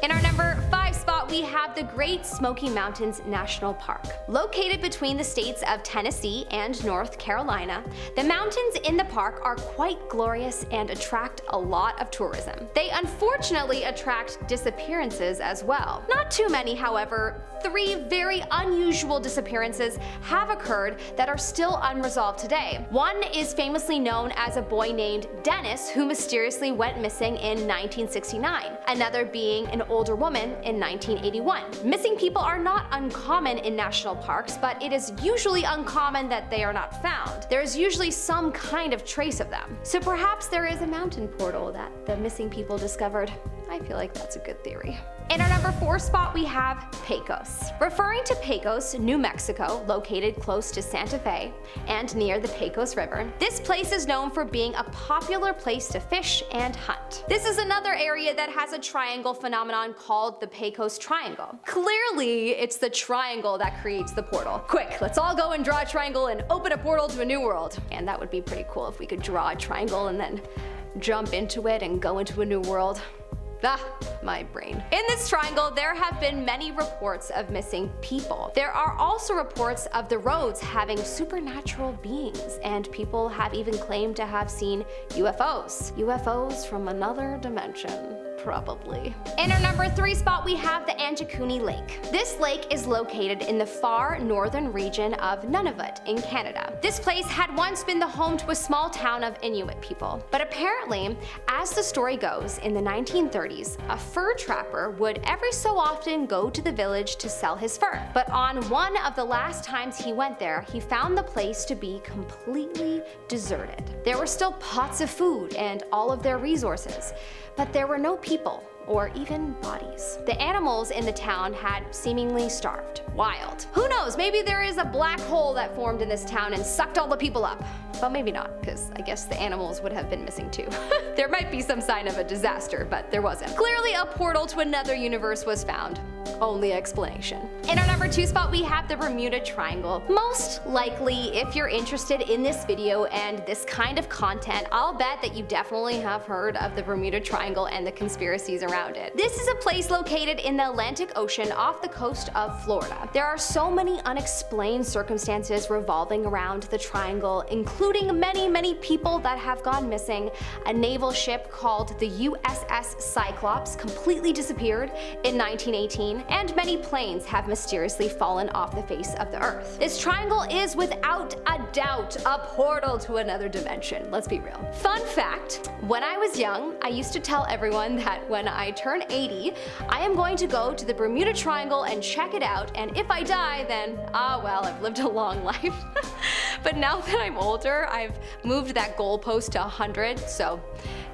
In our number 5 spot, we have the Great Smoky Mountains National Park. Located between the states of Tennessee and North Carolina, the mountains in the park are quite glorious and attract a lot of tourism. They unfortunately attract disappearances as well. Not too many, however. 3 very unusual disappearances have occurred that are still unresolved today. One is famously known as a boy named Dennis who mysteriously went missing in 1969, another being an older woman in 1981. Missing people are not uncommon in national parks, but it is usually uncommon that they are not found. There is usually some kind of trace of them. So perhaps there is a mountain portal that the missing people discovered. I feel like that's a good theory. In our number 4 spot, we have Pecos. Referring to Pecos, New Mexico, located close to Santa Fe and near the Pecos River, this place is known for being a popular place to fish and hunt. This is another area that has a triangle phenomenon called the Pecos Triangle. Clearly, it's the triangle that creates the portal. Quick, let's all go and draw a triangle and open a portal to a new world. And that would be pretty cool if we could draw a triangle and then jump into it and go into a new world. My brain. In this triangle, there have been many reports of missing people. There are also reports of the roads having supernatural beings, and people have even claimed to have seen UFOs. UFOs from another dimension. Probably. In our number 3 spot, we have the Anjikuni Lake. This lake is located in the far northern region of Nunavut in Canada. This place had once been the home to a small town of Inuit people. But apparently, as the story goes, in the 1930s, a fur trapper would every so often go to the village to sell his fur. But on one of the last times he went there, he found the place to be completely deserted. There were still pots of food and all of their resources, but there were no people or even bodies. The animals in the town had seemingly starved. Wild. Who knows, maybe there is a black hole that formed in this town and sucked all the people up. But maybe not, because I guess the animals would have been missing too. There might be some sign of a disaster, but there wasn't. Clearly a portal to another universe was found. Only explanation. In our number 2 spot, we have the Bermuda Triangle. Most likely, if you're interested in this video and this kind of content, I'll bet that you definitely have heard of the Bermuda Triangle and the conspiracies around it. This is a place located in the Atlantic Ocean off the coast of Florida. There are so many unexplained circumstances revolving around the triangle, including many people that have gone missing. A naval ship called the USS Cyclops completely disappeared in 1918, and many planes have mysteriously fallen off the face of the earth. This triangle is without a doubt a portal to another dimension, let's be real. Fun fact, when I was young, I used to tell everyone that when I turn 80, I am going to go to the Bermuda Triangle and check it out, and if I die, then well, I've lived a long life. But now that I'm older, I've moved that goalpost to 100, so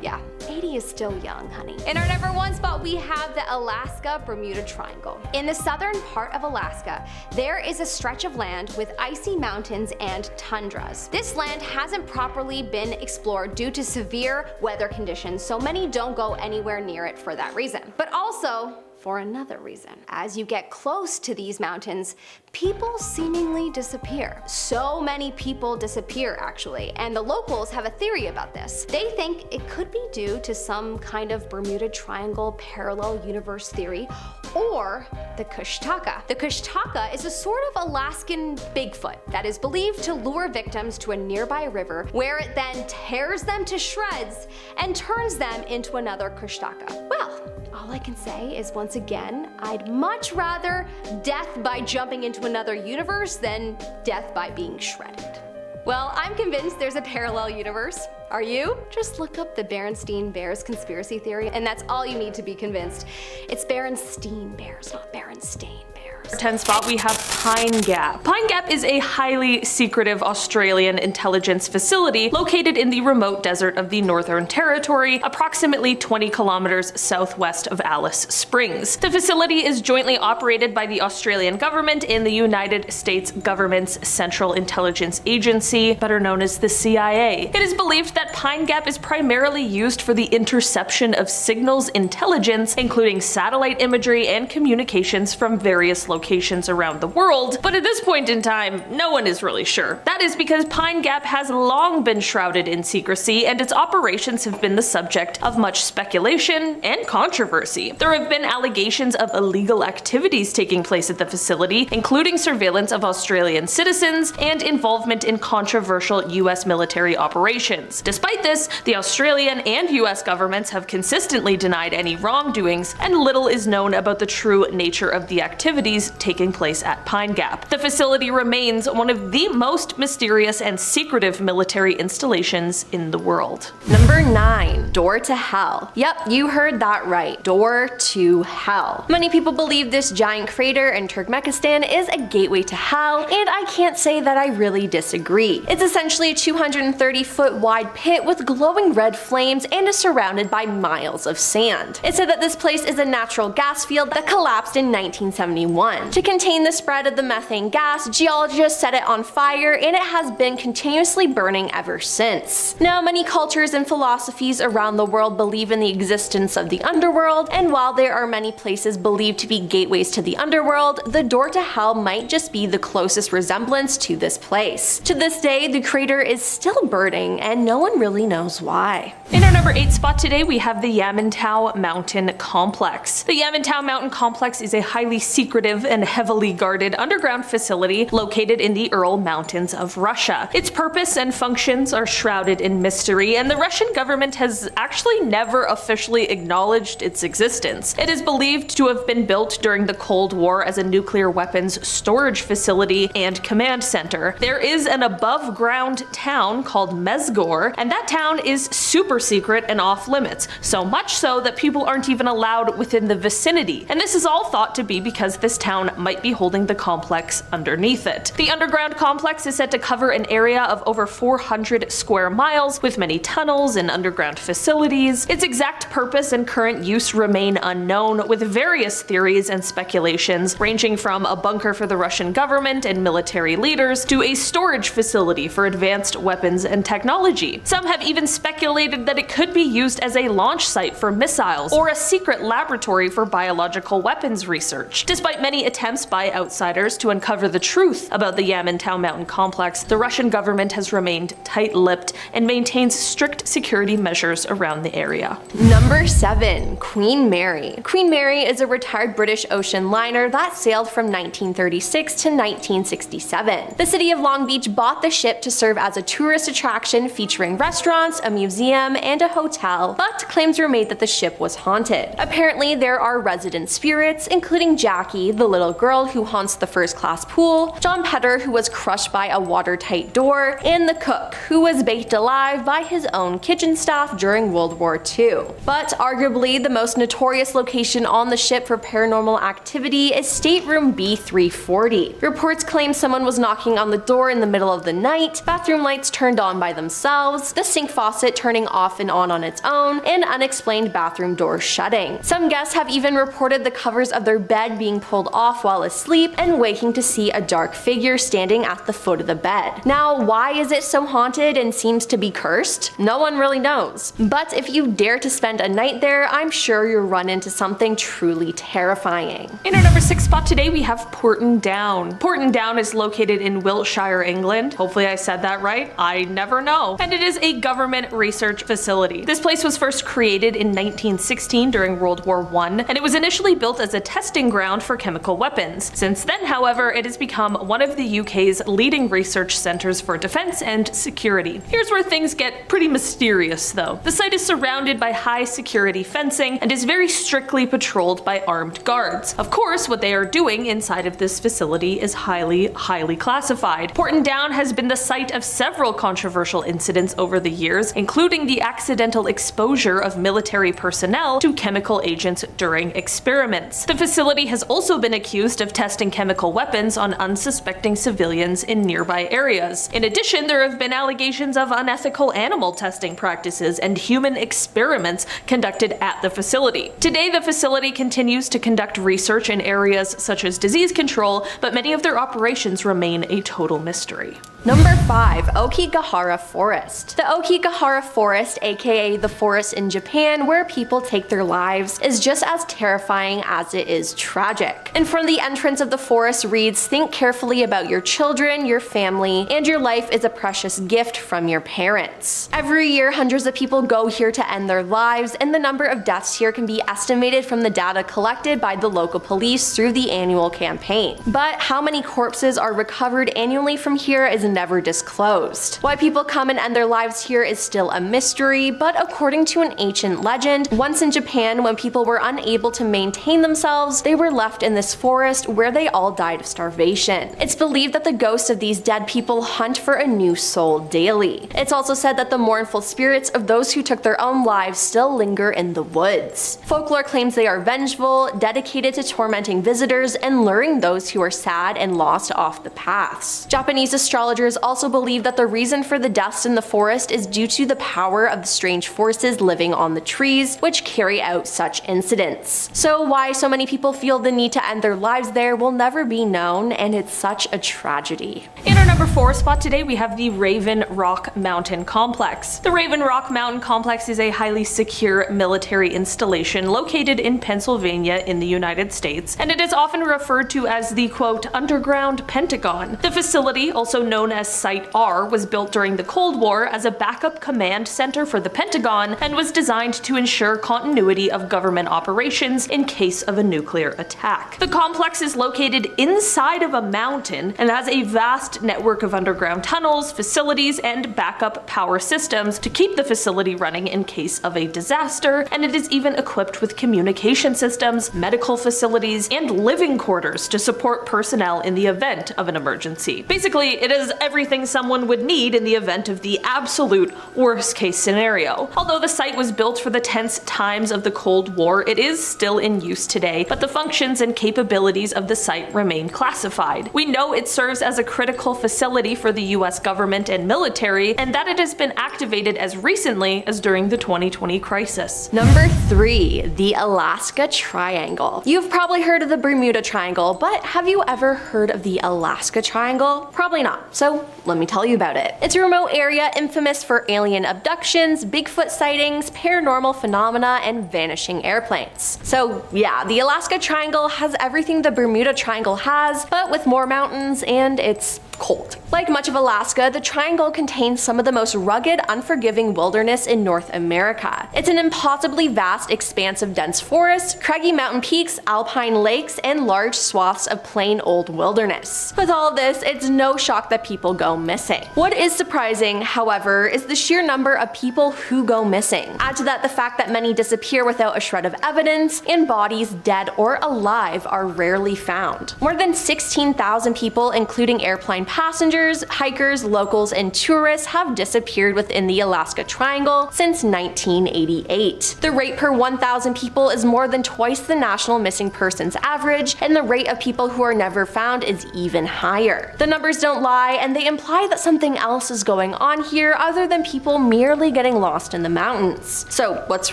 yeah, 80 is still young, honey. In our number 1 spot, we have have the Alaska Bermuda Triangle. In the southern part of Alaska, there is a stretch of land with icy mountains and tundras. This land hasn't properly been explored due to severe weather conditions, so many don't go anywhere near it for that reason. But also, for another reason. As you get close to these mountains, people seemingly disappear. So many people disappear actually, and the locals have a theory about this. They think it could be due to some kind of Bermuda Triangle parallel universe theory, or the Kushtaka. The Kushtaka is a sort of Alaskan Bigfoot that is believed to lure victims to a nearby river, where it then tears them to shreds and turns them into another Kushtaka. Well, all I can say is once again, I'd much rather death by jumping into another universe than death by being shredded. Well, I'm convinced there's a parallel universe. Are you? Just look up the Berenstein Bears conspiracy theory, and that's all you need to be convinced. It's Berenstein Bears, not Berenstain Bears. 10th spot, we have Pine Gap. Pine Gap is a highly secretive Australian intelligence facility located in the remote desert of the Northern Territory, approximately 20 kilometers southwest of Alice Springs. The facility is jointly operated by the Australian government and the United States government's Central Intelligence Agency, better known as the CIA. It is believed that Pine Gap is primarily used for the interception of signals intelligence, including satellite imagery and communications from various locations around the world, but at this point in time, no one is really sure. That is because Pine Gap has long been shrouded in secrecy, and its operations have been the subject of much speculation and controversy. There have been allegations of illegal activities taking place at the facility, including surveillance of Australian citizens and involvement in controversial US military operations. Despite this, the Australian and US governments have consistently denied any wrongdoings, and little is known about the true nature of the activities taking place at Pine Gap. The facility remains one of the most mysterious and secretive military installations in the world. Number 9. Door to Hell. Yep, you heard that right. Door to Hell. Many people believe this giant crater in Turkmenistan is a gateway to hell, and I can't say that I really disagree. It's essentially a 230-foot wide pit with glowing red flames and is surrounded by miles of sand. It's said that this place is a natural gas field that collapsed in 1971. To contain the spread of the methane gas, geologists set it on fire, and it has been continuously burning ever since. Now, many cultures and philosophies around the world believe in the existence of the underworld, and while there are many places believed to be gateways to the underworld, the door to hell might just be the closest resemblance to this place. To this day, the crater is still burning, and no one really knows why. In our number 8 spot today, we have the Yamantau Mountain Complex. The Yamantau Mountain Complex is a highly secretive and heavily guarded underground facility located in the Ural Mountains of Russia. Its purpose and functions are shrouded in mystery, and the Russian government has actually never officially acknowledged its existence. It is believed to have been built during the Cold War as a nuclear weapons storage facility and command center. There is an above-ground town called Mezgor, and that town is super secret and off limits, so much so that people aren't even allowed within the vicinity. And this is all thought to be because this town might be holding the complex underneath it. The underground complex is said to cover an area of over 400 square miles with many tunnels and underground facilities. Its exact purpose and current use remain unknown, with various theories and speculations ranging from a bunker for the Russian government and military leaders to a storage facility for advanced weapons and technology. Some have even speculated that it could be used as a launch site for missiles or a secret laboratory for biological weapons research. Despite many attempts by outsiders to uncover the truth about the Yamantau Mountain Complex, the Russian government has remained tight-lipped and maintains strict security measures around the area. Number 7. Queen Mary. Queen Mary is a retired British ocean liner that sailed from 1936 to 1967. The city of Long Beach bought the ship to serve as a tourist attraction featuring restaurants, a museum, and a hotel, but claims were made that the ship was haunted. Apparently, there are resident spirits, including Jackie, the little girl who haunts the first-class pool, John Petter, who was crushed by a watertight door, and the cook, who was baked alive by his own kitchen staff during World War II. But arguably, the most notorious location on the ship for paranormal activity is stateroom B340. Reports claim someone was knocking on the door in the middle of the night, bathroom lights turned on by themselves, house, the sink faucet turning off and on its own, and unexplained bathroom doors shutting. Some guests have even reported the covers of their bed being pulled off while asleep and waking to see a dark figure standing at the foot of the bed. Now, why is it so haunted and seems to be cursed? No one really knows. But if you dare to spend a night there, I'm sure you'll run into something truly terrifying. In our number 6 spot today, we have Porton Down. Porton Down is located in Wiltshire, England. Hopefully I said that right. I never know. And it is a government research facility. This place was first created in 1916 during World War I, and it was initially built as a testing ground for chemical weapons. Since then, however, it has become one of the UK's leading research centers for defense and security. Here's where things get pretty mysterious, though. The site is surrounded by high security fencing and is very strictly patrolled by armed guards. Of course, what they are doing inside of this facility is highly classified. Porton Down has been the site of several controversial incidents over the years, including the accidental exposure of military personnel to chemical agents during experiments. The facility has also been accused of testing chemical weapons on unsuspecting civilians in nearby areas. In addition, there have been allegations of unethical animal testing practices and human experiments conducted at the facility. Today, the facility continues to conduct research in areas such as disease control, but many of their operations remain a total mystery. Number 5. Aokigahara Forest. The Aokigahara Forest, aka the forest in Japan where people take their lives, is just as terrifying as it is tragic. In front of the entrance of the forest reads, "Think carefully about your children, your family, and your life is a precious gift from your parents." Every year, hundreds of people go here to end their lives, and the number of deaths here can be estimated from the data collected by the local police through the annual campaign. But how many corpses are recovered annually from here is never disclosed. Why people come and end their lives here is still a mystery, but according to an ancient legend, once in Japan when people were unable to maintain themselves, they were left in this forest where they all died of starvation. It's believed that the ghosts of these dead people hunt for a new soul daily. It's also said that the mournful spirits of those who took their own lives still linger in the woods. Folklore claims they are vengeful, dedicated to tormenting visitors and luring those who are sad and lost off the paths. Japanese astrologers also believe that the reason for the deaths in the forest is due to the power of the strange forces living on the trees, which carry out such incidents. So why so many people feel the need to end their lives there will never be known, and it's such a tragedy. In our number 4 spot today, we have the Raven Rock Mountain Complex. The Raven Rock Mountain Complex is a highly secure military installation located in Pennsylvania in the United States, and it is often referred to as the quote, underground Pentagon. The facility, also known as Site R, was built during the Cold War as a backup command center for the Pentagon and was designed to ensure continuity of government operations in case of a nuclear attack. The complex is located inside of a mountain and has a vast network of underground tunnels, facilities, and backup power systems to keep the facility running in case of a disaster, and it is even equipped with communication systems, medical facilities, and living quarters to support personnel in the event of an emergency. Basically, it is everything someone would need in the event of the absolute worst case scenario. Although the site was built for the tense times of the Cold War, it is still in use today, but the functions and capabilities of the site remain classified. We know it serves as a critical facility for the US government and military, and that it has been activated as recently as during the 2020 crisis. Number 3. The Alaska Triangle. You've probably heard of the Bermuda Triangle, but have you ever heard of the Alaska Triangle? Probably not, so let me tell you about it. It's a remote area infamous for alien abductions, Bigfoot sightings, paranormal phenomena, and vanishing airplanes. So yeah, the Alaska Triangle has everything the Bermuda Triangle has, but with more mountains, and it's cold. Like much of Alaska, the Triangle contains some of the most rugged, unforgiving wilderness in North America. It's an impossibly vast expanse of dense forest, craggy mountain peaks, alpine lakes, and large swaths of plain old wilderness. With all of this, it's no shock that people go missing. What is surprising, however, is the sheer number of people who go missing. Add to that the fact that many disappear without a shred of evidence, and bodies, dead or alive, are rarely found. More than 16,000 people, including airplane passengers, visitors, hikers, locals, and tourists have disappeared within the Alaska Triangle since 1988. The rate per 1,000 people is more than twice the national missing persons average, and the rate of people who are never found is even higher. The numbers don't lie, and they imply that something else is going on here other than people merely getting lost in the mountains. So what's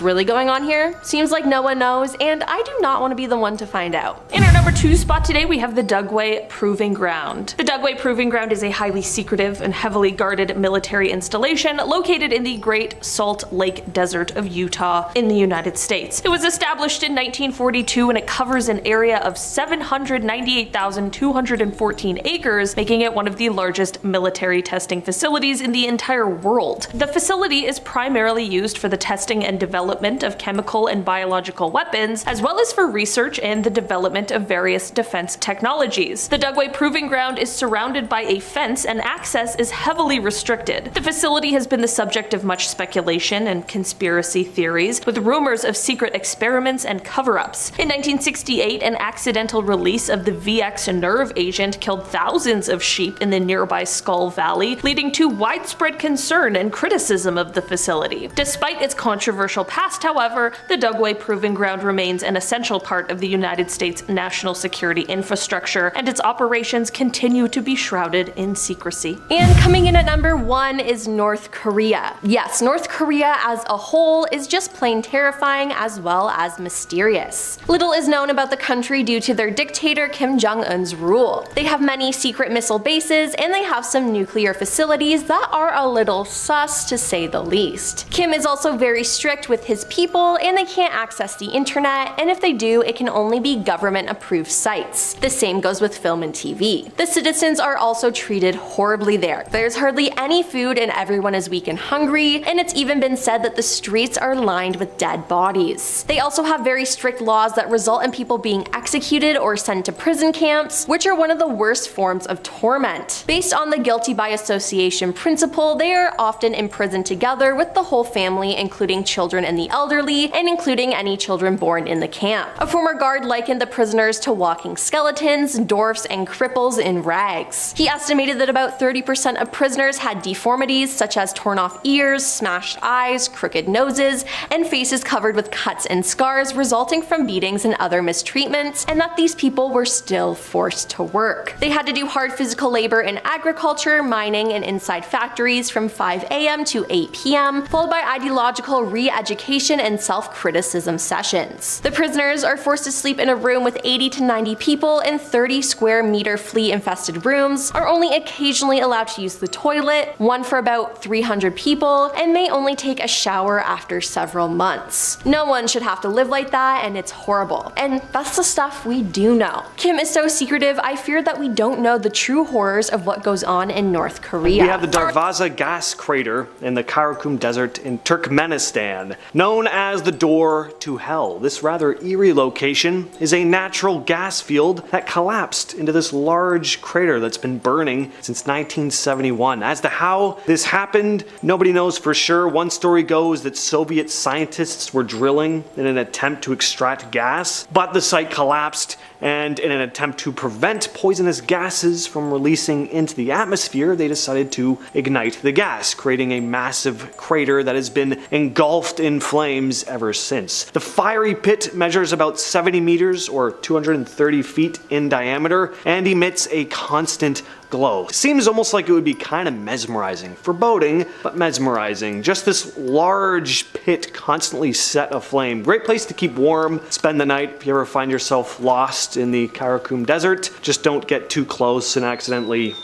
really going on here? Seems like no one knows, and I do not want to be the one to find out. In our number 2 spot today, we have the Dugway Proving Ground. The Dugway Proving Ground is a highly secretive and heavily guarded military installation located in the Great Salt Lake Desert of Utah in the United States. It was established in 1942 and it covers an area of 798,214 acres, making it one of the largest military testing facilities in the entire world. The facility is primarily used for the testing and development of chemical and biological weapons, as well as for research and the development of various defense technologies. The Dugway Proving Ground is surrounded by a fence and access is heavily restricted. The facility has been the subject of much speculation and conspiracy theories, with rumors of secret experiments and cover-ups. In 1968, an accidental release of the VX nerve agent killed thousands of sheep in the nearby Skull Valley, leading to widespread concern and criticism of the facility. Despite its controversial past, however, the Dugway Proving Ground remains an essential part of the United States national security infrastructure, and its operations continue to be shrouded in secrecy. And coming in at number 1 is North Korea. Yes, North Korea as a whole is just plain terrifying as well as mysterious. Little is known about the country due to their dictator Kim Jong-un's rule. They have many secret missile bases and they have some nuclear facilities that are a little sus to say the least. Kim is also very strict with his people and they can't access the internet, and if they do, it can only be government approved sites. The same goes with film and TV. The citizens are also treated horribly there. There's hardly any food and everyone is weak and hungry, and it's even been said that the streets are lined with dead bodies. They also have very strict laws that result in people being executed or sent to prison camps, which are one of the worst forms of torment. Based on the guilty by association principle, they are often imprisoned together with the whole family, including children and the elderly, and including any children born in the camp. A former guard likened the prisoners to walking skeletons, dwarfs, and cripples in rags. He estimated that about 30% of prisoners had deformities such as torn off ears, smashed eyes, crooked noses, and faces covered with cuts and scars resulting from beatings and other mistreatments, and that these people were still forced to work. They had to do hard physical labor in agriculture, mining, and inside factories from 5 a.m. to 8 p.m., followed by ideological re-education and self-criticism sessions. The prisoners are forced to sleep in a room with 80 to 90 people in 30 square meter flea-infested rooms, are only occasionally allowed to use the toilet, one for about 300 people, and may only take a shower after several months. No one should have to live like that, and it's horrible. And that's the stuff we do know. Kim is so secretive, I fear that we don't know the true horrors of what goes on in North Korea. We have the Darvaza gas crater in the Karakum Desert in Turkmenistan, known as the door to hell. This rather eerie location is a natural gas field that collapsed into this large crater that's been burning since 1971. As to how this happened, nobody knows for sure. One story goes that Soviet scientists were drilling in an attempt to extract gas, but the site collapsed, and in an attempt to prevent poisonous gases from releasing into the atmosphere, they decided to ignite the gas, creating a massive crater that has been engulfed in flames ever since. The fiery pit measures about 70 meters or 230 feet in diameter and emits a constant glow. Seems almost like it would be kind of mesmerizing. Foreboding, but mesmerizing. Just this large pit constantly set aflame. Great place to keep warm, spend the night if you ever find yourself lost in the Karakum Desert. Just don't get too close and accidentally...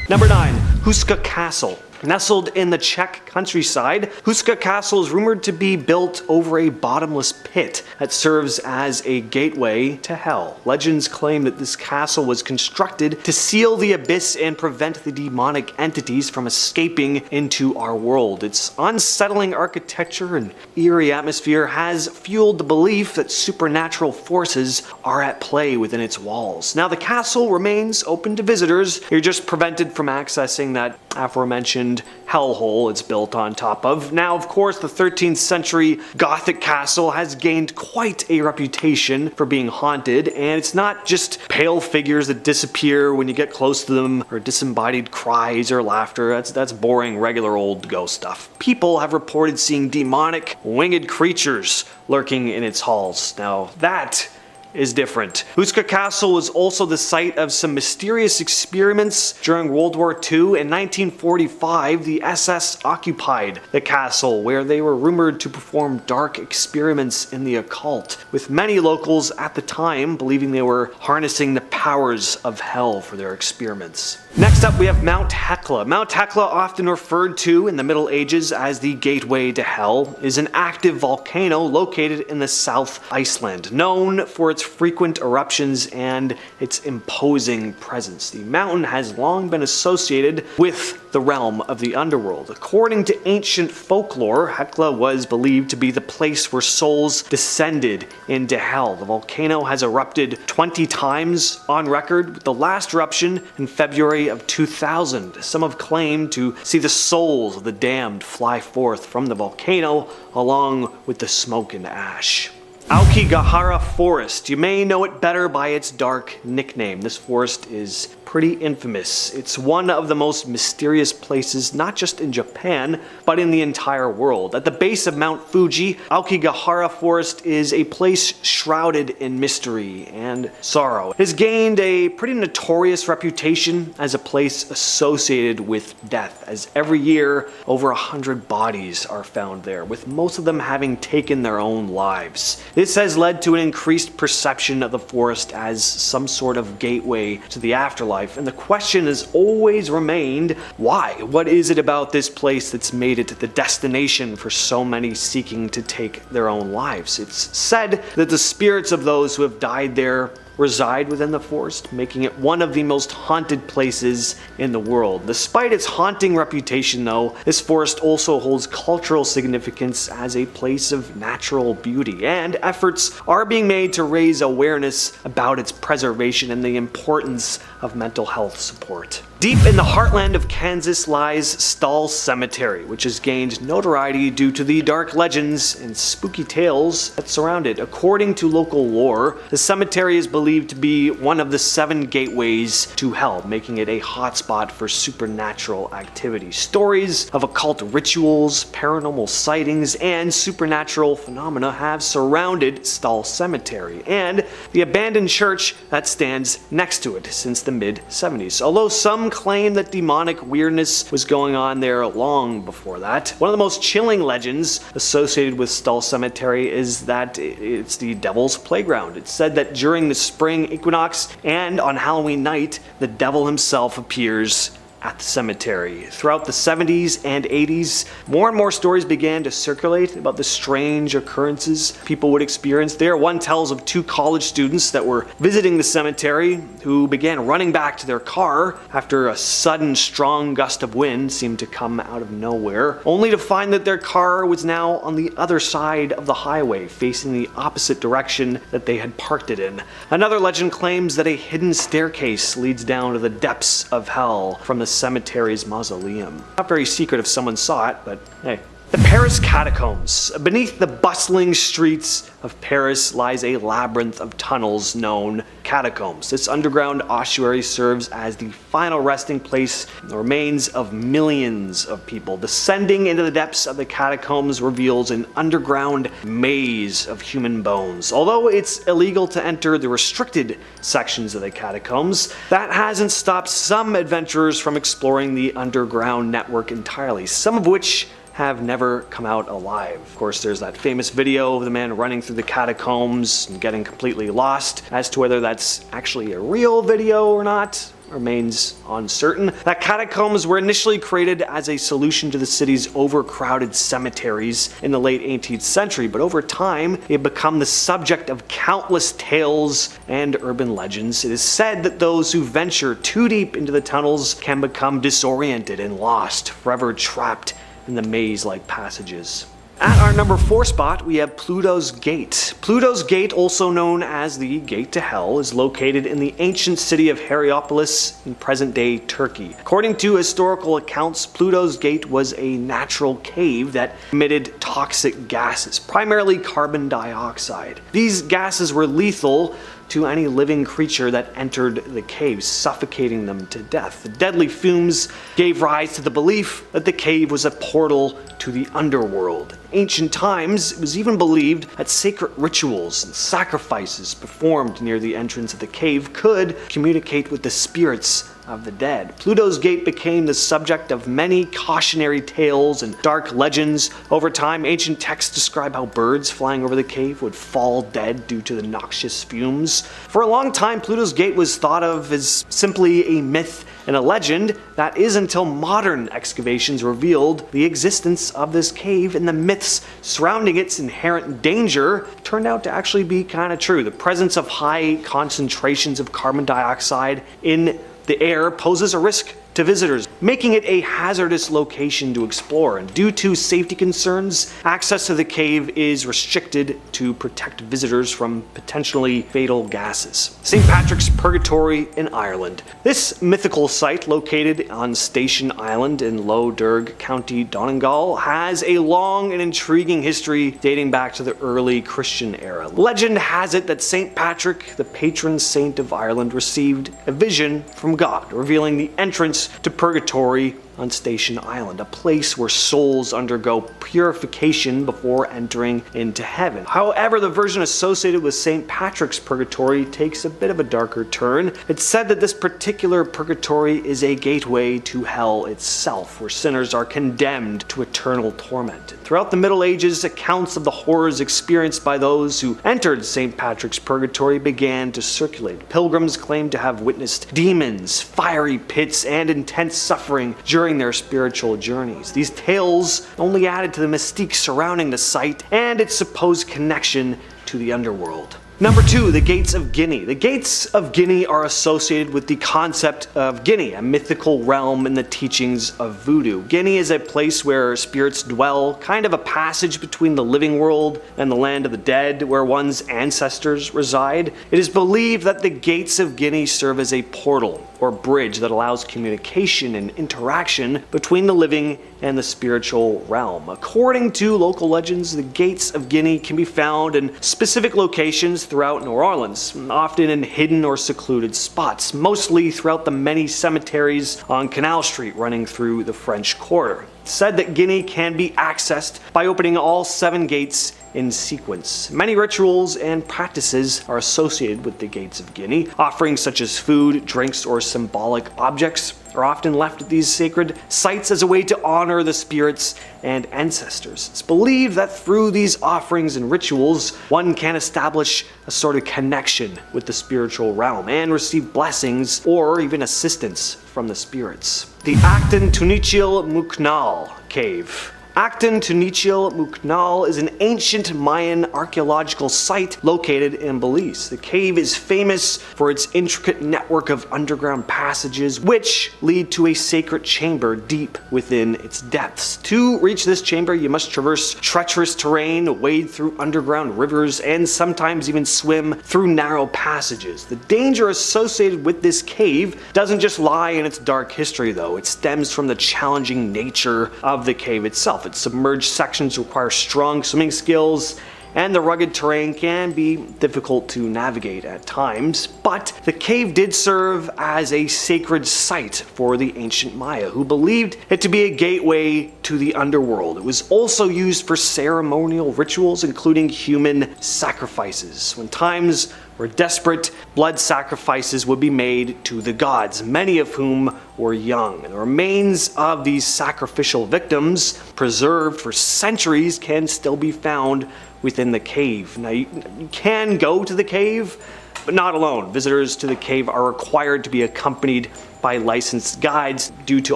Number 9. Houska Castle. Nestled in the Czech countryside, Houska Castle is rumored to be built over a bottomless pit that serves as a gateway to hell. Legends claim that this castle was constructed to seal the abyss and prevent the demonic entities from escaping into our world. Its unsettling architecture and eerie atmosphere has fueled the belief that supernatural forces are at play within its walls. Now, the castle remains open to visitors. You're just prevented from accessing that aforementioned hellhole it's built built on top of. Now, of course, the 13th century Gothic castle has gained quite a reputation for being haunted, and it's not just pale figures that disappear when you get close to them, or disembodied cries or laughter. That's boring, regular old ghost stuff. People have reported seeing demonic, winged creatures lurking in its halls. Now, that is different. Houska Castle was also the site of some mysterious experiments during World War II. In 1945, the SS occupied the castle, where they were rumored to perform dark experiments in the occult, with many locals at the time believing they were harnessing the powers of hell for their experiments. Next up, we have Mount Hekla. Mount Hekla, often referred to in the Middle Ages as the Gateway to Hell, is an active volcano located in the South Iceland, known for its frequent eruptions and its imposing presence. The mountain has long been associated with the realm of the underworld. According to ancient folklore, Hekla was believed to be the place where souls descended into hell. The volcano has erupted 20 times on record, with the last eruption in February of 2000. Some have claimed to see the souls of the damned fly forth from the volcano along with the smoke and ash. Aokigahara Forest. You may know it better by its dark nickname. This forest is pretty infamous. It's one of the most mysterious places, not just in Japan, but in the entire world. At the base of Mount Fuji, Aokigahara Forest is a place shrouded in mystery and sorrow. It has gained a pretty notorious reputation as a place associated with death, as every year over 100 bodies are found there, with most of them having taken their own lives. This has led to an increased perception of the forest as some sort of gateway to the afterlife. And the question has always remained, why? What is it about this place that's made it the destination for so many seeking to take their own lives? It's said that the spirits of those who have died there reside within the forest, making it one of the most haunted places in the world. Despite its haunting reputation, though, this forest also holds cultural significance as a place of natural beauty, and efforts are being made to raise awareness about its preservation and the importance of mental health support. Deep in the heartland of Kansas lies Stull Cemetery, which has gained notoriety due to the dark legends and spooky tales that surround it. According to local lore, the cemetery is believed to be one of the 7 gateways to hell, making it a hotspot for supernatural activity. Stories of occult rituals, paranormal sightings, and supernatural phenomena have surrounded Stull Cemetery and the abandoned church that stands next to it since the mid-70s. Although some claim that demonic weirdness was going on there long before that, one of the most chilling legends associated with Stull Cemetery is that it's the devil's playground. It's said that during the spring equinox and on Halloween night, the devil himself appears at the cemetery. Throughout the 70s and 80s, more and more stories began to circulate about the strange occurrences people would experience there. One tells of 2 college students that were visiting the cemetery who began running back to their car after a sudden strong gust of wind seemed to come out of nowhere, only to find that their car was now on the other side of the highway, facing the opposite direction that they had parked it in. Another legend claims that a hidden staircase leads down to the depths of hell from the cemetery's mausoleum. Not very secret if someone saw it, but hey. The Paris Catacombs. Beneath the bustling streets of Paris lies a labyrinth of tunnels known catacombs. This underground ossuary serves as the final resting place in the remains of millions of people. Descending into the depths of the catacombs reveals an underground maze of human bones. Although it's illegal to enter the restricted sections of the catacombs, that hasn't stopped some adventurers from exploring the underground network entirely, some of which have never come out alive. Of course, there's that famous video of the man running through the catacombs and getting completely lost. As to whether that's actually a real video or not remains uncertain. That catacombs were initially created as a solution to the city's overcrowded cemeteries in the late 18th century, but over time it become the subject of countless tales and urban legends. It is said that those who venture too deep into the tunnels can become disoriented and lost, forever trapped in the maze-like passages. At our number 4 spot, we have Pluto's Gate. Pluto's Gate, also known as the Gate to Hell, is located in the ancient city of Hierapolis in present-day Turkey. According to historical accounts, Pluto's Gate was a natural cave that emitted toxic gases, primarily carbon dioxide. These gases were lethal to any living creature that entered the cave, suffocating them to death. The deadly fumes gave rise to the belief that the cave was a portal to the underworld. In ancient times, it was even believed that sacred rituals and sacrifices performed near the entrance of the cave could communicate with the spirits of the dead. Pluto's Gate became the subject of many cautionary tales and dark legends. Over time, ancient texts describe how birds flying over the cave would fall dead due to the noxious fumes. For a long time, Pluto's Gate was thought of as simply a myth and a legend. That is until modern excavations revealed the existence of this cave, and the myths surrounding its inherent danger turned out to actually be kind of true. The presence of high concentrations of carbon dioxide in the air poses a risk to visitors, making it a hazardous location to explore, and due to safety concerns, access to the cave is restricted to protect visitors from potentially fatal gases. St. Patrick's Purgatory in Ireland. This mythical site, located on Station Island in Lough Derg, County Donegal, has a long and intriguing history dating back to the early Christian era. Legend has it that St. Patrick, the patron saint of Ireland, received a vision from God, revealing the entrance to Purgatory on Station Island, a place where souls undergo purification before entering into heaven. However, the version associated with St. Patrick's Purgatory takes a bit of a darker turn. It's said that this particular purgatory is a gateway to hell itself, where sinners are condemned to eternal torment. Throughout the Middle Ages, accounts of the horrors experienced by those who entered St. Patrick's Purgatory began to circulate. Pilgrims claimed to have witnessed demons, fiery pits, and intense suffering during their spiritual journeys. These tales only added to the mystique surrounding the site and its supposed connection to the underworld. Number 2, the Gates of Guinea. The Gates of Guinea are associated with the concept of Guinea, a mythical realm in the teachings of voodoo. Guinea is a place where spirits dwell, kind of a passage between the living world and the land of the dead, where one's ancestors reside. It is believed that the Gates of Guinea serve as a portal or bridge that allows communication and interaction between the living and the spiritual realm. According to local legends, the Gates of Guinea can be found in specific locations throughout New Orleans, often in hidden or secluded spots, mostly throughout the many cemeteries on Canal Street running through the French Quarter. It's said that Guinea can be accessed by opening all 7 gates in sequence. Many rituals and practices are associated with the Gates of Guinea. Offerings such as food, drinks, or symbolic objects are often left at these sacred sites as a way to honor the spirits and ancestors. It's believed that through these offerings and rituals, one can establish a sort of connection with the spiritual realm and receive blessings or even assistance from the spirits. The Actun Tunichil Muknal Cave. Actun Tunichil Muknal is an ancient Mayan archaeological site located in Belize. The cave is famous for its intricate network of underground passages, which lead to a sacred chamber deep within its depths. To reach this chamber, you must traverse treacherous terrain, wade through underground rivers, and sometimes even swim through narrow passages. The danger associated with this cave doesn't just lie in its dark history, though. It stems from the challenging nature of the cave itself. Its submerged sections require strong swimming skills, and the rugged terrain can be difficult to navigate at times, but the cave did serve as a sacred site for the ancient Maya, who believed it to be a gateway to the underworld. It was also used for ceremonial rituals, including human sacrifices. When times were desperate, blood sacrifices would be made to the gods, many of whom were young. And the remains of these sacrificial victims, preserved for centuries, can still be found within the cave. Now, you can go to the cave, but not alone. Visitors to the cave are required to be accompanied by licensed guides due to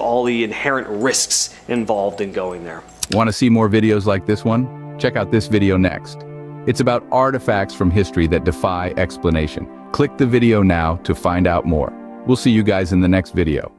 all the inherent risks involved in going there. Want to see more videos like this one? Check out this video next. It's about artifacts from history that defy explanation. Click the video now to find out more. We'll see you guys in the next video.